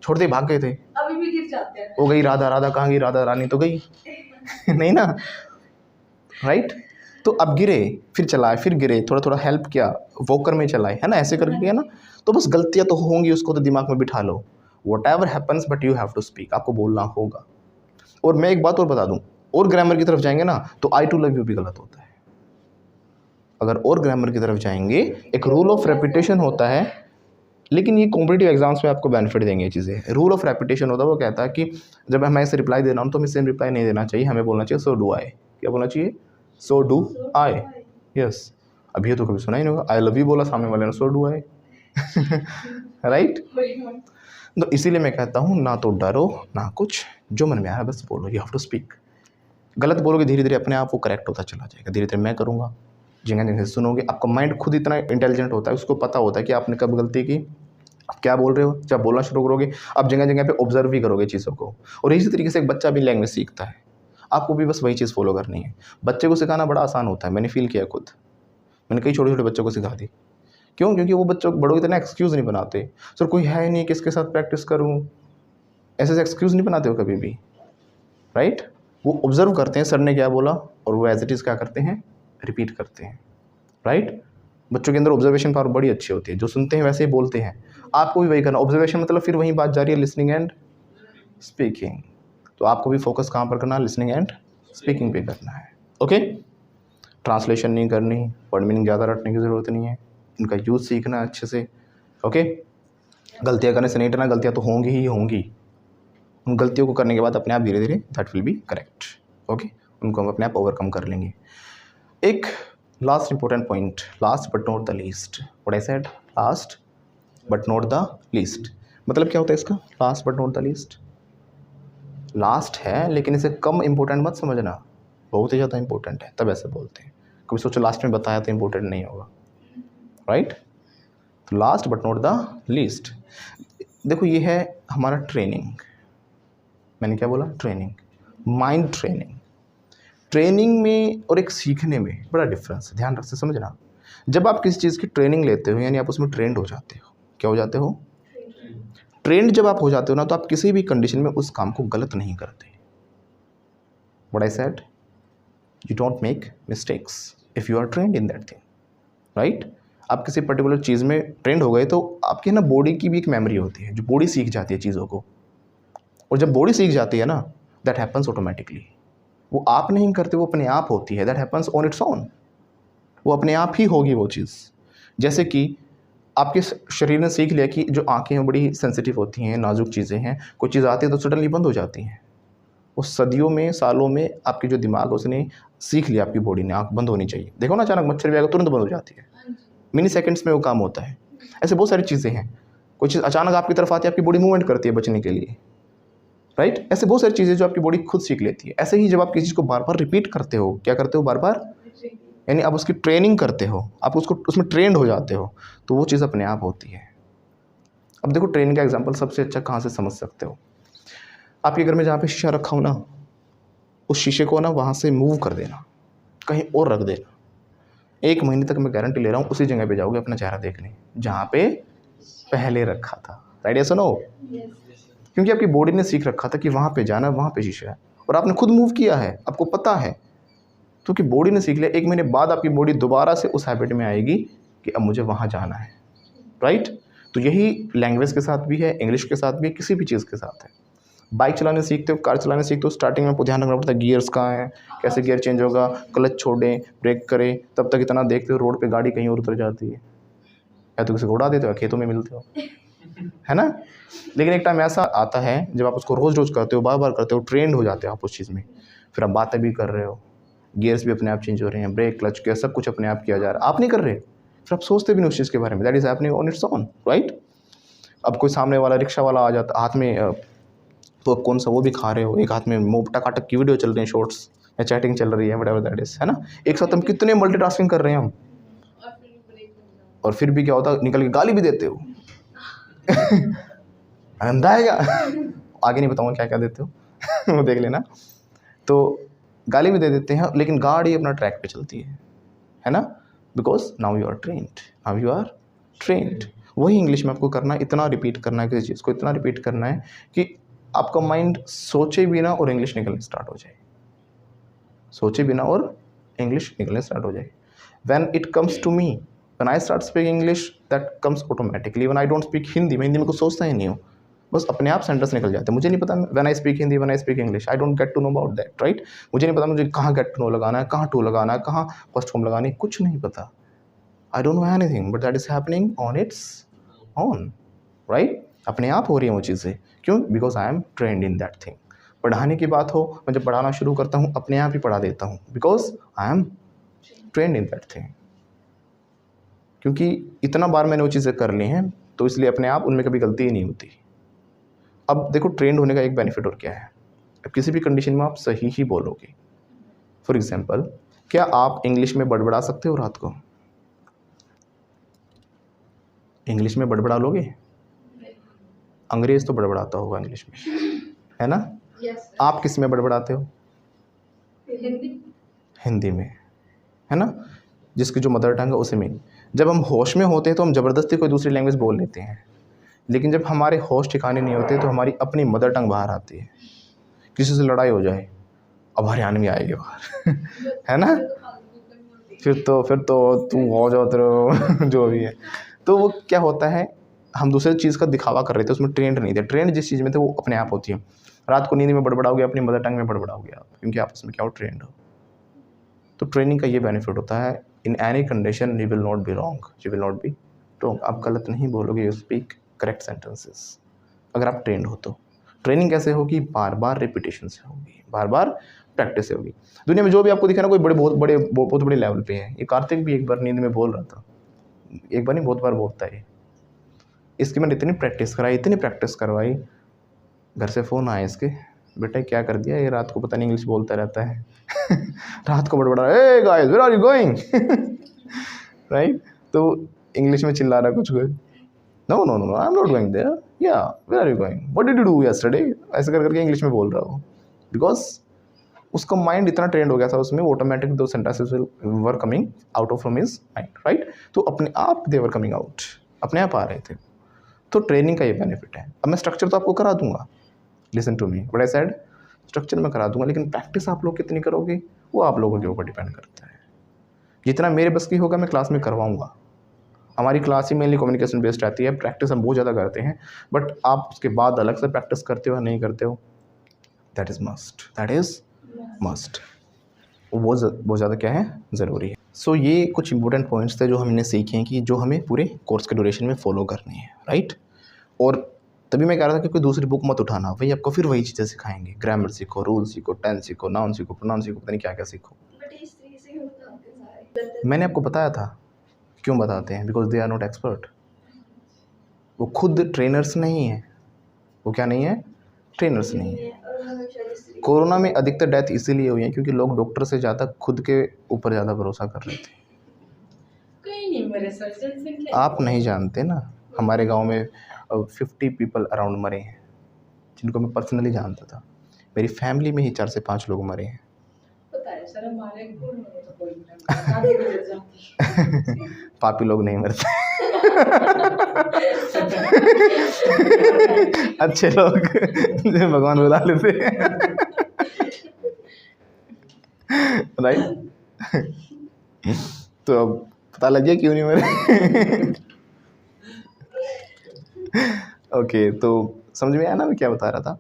छोड़ते ही भाग गए थे। अभी भी गिर जाते हैं। वो गई राधा, राधा कहाँ गई? राधा रानी तो गई नहीं ना, राइट? तो अब गिरे, फिर चलाए, फिर गिरे, थोड़ा थोड़ा हेल्प किया, वॉकर में चलाए, है ना, ऐसे करके किया ना। तो बस गलतियाँ तो होंगी, उसको तो दिमाग में बिठा लो। Whatever happens but you have to speak, आपको बोलना होगा। और मैं एक बात और बता दूं, और ग्रामर की तरफ जाएंगे ना तो आई टू लव यू भी गलत होता है। अगर और ग्रामर की तरफ जाएंगे, एक रूल ऑफ रेपिटेशन होता है, लेकिन ये कॉम्पिटिटिव एग्जाम्स में आपको बेनिफिट देंगे ये चीज़ें। रूल ऑफ रेपिटेशन होता है, वो कहता है कि जब मैं ऐसे रिप्लाई दे रहा हूँ तो हमें सेम रिप्लाई नहीं देना चाहिए, हमें बोलना चाहिए सो डू आई। क्या बोलना चाहिए? So do I. यस, अभी तो कभी सुना ही नहीं होगा, आई लव यू बोला, सामने वाले ने सो डू आई राइट? तो इसीलिए मैं कहता हूँ ना तो डरो ना कुछ, जो मन में आया बस बोलो, यू हैव टू स्पीक। गलत बोलोगे धीरे धीरे अपने आप वो करेक्ट होता चला जाएगा, धीरे धीरे मैं करूँगा, जगह जगह सुनोगे। आपका माइंड खुद इतना इंटेलिजेंट होता है, उसको पता होता है कि आपने कब गलती की, आप क्या बोल रहे हो। जब बोलना शुरू करोगे आप जगह जगह पे ऑब्जर्व भी करोगे चीज़ों को। और इसी तरीके से एक बच्चा भी लैंग्वेज सीखता है, आपको भी बस वही चीज़ फॉलो करनी है। बच्चे को सिखाना बड़ा आसान होता है, मैंने फील किया खुद, मैंने कई छोटे छोटे बच्चों को सिखा दी। क्यों? क्योंकि वो बच्चों बड़ों की तरह एक्सक्यूज़ नहीं बनाते, सर कोई है ही नहीं किसके साथ प्रैक्टिस करूँ, ऐसे एक्सक्यूज़ नहीं बनाते हो कभी भी, राइट? वो ऑब्जर्व करते हैं सर ने क्या बोला और वो एज इट इज़ क्या करते हैं, रिपीट करते हैं, राइट? बच्चों के अंदर ऑब्जर्वेशन पावर बड़ी अच्छी होती है, जो सुनते हैं वैसे ही बोलते हैं। आपको भी वही करना, ऑब्जर्वेशन मतलब फिर वही बात जा रही है, लिसनिंग एंड स्पीकिंग। तो आपको भी फोकस कहाँ पर करना है, लिसनिंग एंड स्पीकिंग पे करना है। ओके, ट्रांसलेशन नहीं करनी, वर्ड मीनिंग ज़्यादा रटने की ज़रूरत नहीं है, इनका यूज़ सीखना अच्छे से। ओके, गलतियाँ करने से नहीं डरना, गलतियाँ तो होंगी ही होंगी, उन गलतियों को करने के बाद अपने आप धीरे धीरे that will be correct. Okay, उनको हम अपने आप ओवरकम कर लेंगे। एक last important point, last but not the least. What I said, last but not the least, मतलब क्या होता है इसका, last but not the least. Last है लेकिन इसे कम इंपॉर्टेंट मत समझना, बहुत ही ज़्यादा इंपॉर्टेंट है, तब ऐसे बोलते हैं। कभी सोचो लास्ट में बताया तो इंपॉर्टेंट नहीं होगा, राइट? तो last but not the least. देखो ये है हमारा ट्रेनिंग, मैंने क्या बोला, ट्रेनिंग, माइंड ट्रेनिंग। ट्रेनिंग में और एक सीखने में बड़ा डिफरेंस है, ध्यान रख से समझना। जब आप किसी चीज़ की ट्रेनिंग लेते हो यानी आप उसमें ट्रेंड हो जाते हो, क्या हो जाते हो, ट्रेंड जब आप हो जाते हो ना तो आप किसी भी कंडीशन में उस काम को गलत नहीं करते। What I said, you don't make mistakes if you are trained in that thing, right? आप किसी पर्टिकुलर चीज़ में ट्रेंड हो गए तो आपकी ना बॉडी की भी एक मेमोरी होती है, जो बॉडी सीख जाती है चीज़ों को। और जब बॉडी सीख जाती है ना, दैट हैपन्स ऑटोमेटिकली। वो आप नहीं करते, वो अपने आप होती है। That happens on its own. वो अपने आप ही होगी वो चीज़। जैसे कि आपके शरीर ने सीख लिया कि जो आँखें हैं बड़ी सेंसिटिव होती हैं, नाजुक चीज़ें हैं, कोई चीज़ आती है तो सडनली बंद हो जाती हैं। वो सदियों में, सालों में आपके जो दिमाग है उसने सीख लिया, आपकी बॉडी ने आँख बंद होनी चाहिए। देखो ना, अचानक मच्छर भी आएगा तुरंत बंद हो जाती है, मिनी सेकंड्स में वो काम होता है। ऐसे बहुत सारी चीज़ें हैं। कोई चीज़ अचानक आपकी तरफ आती है, आपकी बॉडी मूवमेंट करती है बचने के लिए, राइट। ऐसे बहुत सारी चीज़ें जो आपकी बॉडी खुद सीख लेती है। ऐसे ही जब आप किसी चीज़ को बार बार रिपीट करते हो, क्या करते हो, बार बार, यानी आप उसकी ट्रेनिंग करते हो, आप उसको उसमें ट्रेंड हो जाते हो, तो वो चीज़ अपने आप होती है। अब देखो, ट्रेनिंग का एग्जांपल सबसे अच्छा कहाँ से समझ सकते हो। आपके घर में जहाँ पे शीशा रखा हो ना, उस शीशे को ना वहाँ से मूव कर देना, कहीं और रख देना। 1 महीने तक मैं गारंटी ले रहा हूँ, उसी जगह पे जाओगे अपना चेहरा देखने जहाँ पे पहले रखा था। राइट, या सुनो? क्योंकि आपकी बॉडी ने सीख रखा था कि वहाँ पे जाना, वहाँ पे शीशा है, और आपने खुद मूव किया है, आपको पता है। क्योंकि बॉडी ने सीख लिया, 1 महीने बाद आपकी बॉडी दोबारा से उस हैबिट में आएगी कि अब मुझे वहाँ जाना है। राइट। तो यही लैंग्वेज के साथ भी है, इंग्लिश के साथ भी है, किसी भी चीज़ के साथ है। बाइक चलाने सीखते हो, कार चलाने सीखते हो, स्टार्टिंग में आपको ध्यान रखना पड़ता है गियर्स कहाँ हैं, कैसे गियर चेंज होगा, क्लच छोड़ें, ब्रेक करें, तब तक इतना देखते हो रोड पे गाड़ी कहीं और उतर जाती है, या तो किसी को उड़ा देते हो या खेतों में मिलते हो, है ना। लेकिन एक टाइम ऐसा आता है जब आप उसको रोज़ रोज़ करते हो, बार बार करते हो, ट्रेंड हो जाते हो आप उस चीज़ में, फिर आप बातें भी कर रहे हो, गियर्स भी अपने आप चेंज हो रहे हैं, ब्रेक, क्लच, गियर सब कुछ अपने आप किया जा रहा है, आप नहीं कर रहे, फिर आप सोचते भी नहीं उस चीज़ के बारे में। That is happening on its own, right. अब कोई सामने वाला रिक्शा वाला आ जाता, हाथ में तो अब कौन सा वो भी खा रहे हो, एक हाथ में टकाटक की वीडियो चल रही है, शॉर्ट्स या चैटिंग चल रही है, व्हाटएवर दैट इज़, है ना। एक साथ हम कितने मल्टीटास्किंग कर रहे हैं हम, और फिर भी क्या होता है, निकल के गाली भी देते हो। अंधा है क्या? आगे नहीं बताऊंगा क्या क्या देते हो। वो देख लेना। तो गाली भी दे देते हैं, लेकिन गाड़ी अपना ट्रैक पे चलती है ना। Because now you are trained, now you are trained. वही इंग्लिश में आपको करना है, इतना रिपीट करना है किसी चीज़ को, इतना रिपीट करना है कि आपका माइंड सोचे बिना और इंग्लिश निकलने स्टार्ट हो जाए, सोचे बिना और इंग्लिश निकलने स्टार्ट हो जाए। When it comes to me, when I start speaking English, that comes automatically. When I don't speak Hindi, मैं हिंदी में कुछ सोचता ही नहीं हूँ, बस अपने आप सेंटेंस निकल जाते हैं, मुझे नहीं पता। When I speak Hindi, when I speak English, I don't get to know about that, right. मुझे नहीं पता मुझे कहाँ गेट टू नो लगाना है, कहाँ टू लगाना है, कहाँ फर्स्ट फॉर्म लगानी है, कुछ नहीं पता। आई don't know anything, but that is happening on its own, right. अपने आप हो रही हैं वो चीज़ें। क्यों? Because I am trend in that thing. पढ़ाने की बात हो, मैं जब पढ़ाना शुरू करता हूँ अपने आप ही पढ़ा देता हूँ, because I am trend in that thing. क्योंकि इतना बार मैंने वो चीज़ें कर ली हैं, तो इसलिए अपने आप उनमें कभी गलती ही नहीं होती। अब देखो, ट्रेंड होने का एक बेनिफिट और क्या है, अब किसी भी कंडीशन में आप सही ही बोलोगे। फॉर एग्जाम्पल, क्या आप इंग्लिश में बड़बड़ा सकते हो रात को? इंग्लिश में बड़बड़ा लोगे? अंग्रेज तो बड़बड़ाता होगा इंग्लिश में, है ना। आप किस में बड़बड़ाते हो? हिंदी में, है ना। जिसकी जो मदर टंग है उसी में। जब हम होश में होते हैं तो हम ज़बरदस्ती कोई दूसरी लैंग्वेज बोल लेते हैं, लेकिन जब हमारे होश ठिकाने नहीं होते तो हमारी अपनी मदर टंग बाहर आती है। किसी से लड़ाई हो जाए, अब हरियाणवी आएगी बाहर, है ना। फिर तो तू हो जाओ तेरे जो भी है। तो वो क्या होता है, हम दूसरी चीज़ का दिखावा कर रहे थे, उसमें ट्रेंड नहीं थे। ट्रेंड जिस चीज़ में थे वो अपने आप होती है। रात को नींद में बड़बड़ाओगे, अपनी मदर टंग में बड़बड़ाओगे आप, क्योंकि आप उसमें क्या हो, ट्रेंड हो। तो ट्रेनिंग का ये बेनिफिट होता है, in any condition you will not be wrong, you will not be wrong. आप गलत नहीं बोलोगे, यू स्पीक करेक्ट सेंटेंसेस, अगर आप ट्रेंड हो तो। ट्रेनिंग कैसे होगी? बार बार रिपीटेशन से होगी, बार बार प्रैक्टिस से होगी। दुनिया में जो भी आपको दिखे ना, कोई बहुत बड़े लेवल पे है। ये कार्तिक भी एक बार नींद में बोल रहा था, एक बार नहीं बहुत बार बोलता है। इसकी मैंने इतनी प्रैक्टिस कराई, इतनी प्रैक्टिस करवाई, घर से फ़ोन आया इसके, बेटा क्या कर दिया ये, रात को पता नहीं इंग्लिश बोलता रहता है। रात को बड़बड़ा, hey guys where are you going, right. तो इंग्लिश में चिल्ला रहा कुछ, no no no I am not going there, या where are you going, what did you do yesterday, ऐसे कर करके इंग्लिश में बोल रहा हो। बिकॉज उसका माइंड इतना ट्रेंड हो गया था उसमें, ऑटोमेटिक दो sentences were coming out of from his mind, right. तो अपने आप दे वर कमिंग आउट, अपने आप आ रहे थे। तो ट्रेनिंग का ये बेनिफिट है। अब मैं स्ट्रक्चर तो आपको करा दूंगा, listen to me, but I said structure मैं करा दूंगा, लेकिन प्रैक्टिस आप लोग कितनी करोगे वो आप लोगों के ऊपर डिपेंड करता है। जितना मेरे बस की होगा मैं क्लास में करवाऊंगा, हमारी क्लास ही मेनली कम्युनिकेशन बेस्ड रहती है, प्रैक्टिस हम बहुत ज़्यादा करते हैं, बट आप उसके बाद अलग से प्रैक्टिस करते हो या नहीं करते हो, दैट इज़ मस्ट। वो बहुत ज़्यादा क्या है, ज़रूरी है। सो ये कुछ इंपॉर्टेंट पॉइंट्स थे जो हमने सीखे हैं कि जो हमें पूरे कोर्स के ड्यूरेशन में फॉलो करने हैं, राइट। और तभी मैं कह रहा था कि कोई दूसरी बुक मत उठाना, वही आपको फिर वही चीज़ें सिखाएंगे, ग्रामर सीखो, रूल सीखो, टेंस सीखो, नाउन सीखो, प्रोनाउन सीखो, पता नहीं क्या क्या सीखो। मैंने आपको बताया था क्यों बताते हैं, because they are not expert. वो खुद ट्रेनर्स नहीं है, वो क्या नहीं है, ट्रेनर्स नहीं है। कोरोना में अधिकतर डेथ इसीलिए हुई है क्योंकि लोग डॉक्टर से ज़्यादा खुद के ऊपर ज़्यादा भरोसा कर रहे थे। कहीं नहीं मरे सर, जनसंख्या आप नहीं जानते ना, हमारे गांव में 50 पीपल अराउंड मरे हैं जिनको मैं पर्सनली जानता था। मेरी फैमिली में ही 4 से 5 लोग मरे हैं। पता है सर, हमारे गुण में तो कोई नहीं पापी लोग नहीं मरते अच्छे लोग भगवान बुला लेते राइट। तो अब पता लग गया क्यों नहीं मरे। ओके, तो समझ में आया ना मैं क्या बता रहा था।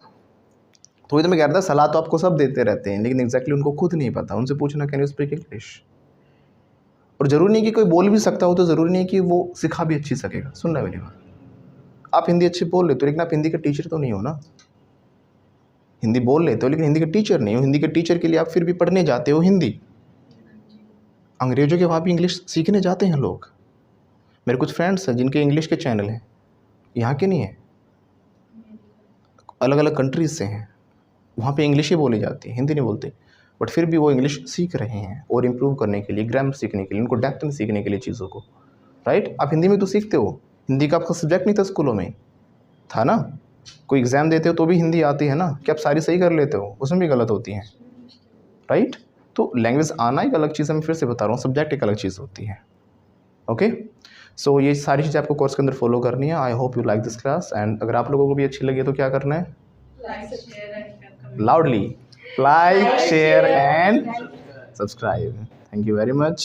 तो वही तो मैं कह रहा था, सलाह तो आपको सब देते रहते हैं लेकिन एग्जैक्टली उनको खुद नहीं पता। उनसे पूछना, कैन यू स्पीक इंग्लिश। और ज़रूरी नहीं कि कोई बोल भी सकता हो तो ज़रूरी नहीं कि वो सिखा भी अच्छी सकेगा। सुनना मेरी बात, आप हिंदी अच्छी बोल लेते हो लेकिन आप हिंदी के टीचर तो नहीं हो ना। हिंदी बोल लेते हो लेकिन हिंदी के टीचर नहीं हो। हिंदी के टीचर के लिए आप फिर भी पढ़ने जाते हो हिंदी। अंग्रेज़ों के वहाँ भी इंग्लिश सीखने जाते हैं लोग। मेरे कुछ फ्रेंड्स हैं जिनके इंग्लिश के चैनल हैं, यहाँ के नहीं हैं, अलग अलग कंट्रीज़ से हैं। वहाँ पे इंग्लिश ही बोली जाती है, हिंदी नहीं बोलते, बट फिर भी वो इंग्लिश सीख रहे हैं और इम्प्रूव करने के लिए, ग्रामर सीखने के लिए, उनको डेप्थ में सीखने के लिए चीज़ों को, राइट। आप हिंदी में तो सीखते हो, हिंदी का आपका सब्जेक्ट नहीं था स्कूलों में, था ना। कोई एग्ज़ाम देते हो तो भी हिंदी आती है ना, कि आप सारी सही कर लेते हो, उसमें भी गलत होती हैं, राइट। तो लैंग्वेज आना एक अलग चीज़ है, मैं फिर से बता रहा हूँ, सब्जेक्ट एक अलग चीज़ होती है। ओके, सो ये सारी चीज़ें आपको कोर्स के अंदर फॉलो करनी है। I hope you like this class, and अगर आप लोगों को भी अच्छी लगी तो क्या करना है, loudly like, share and subscribe. Thank you very much.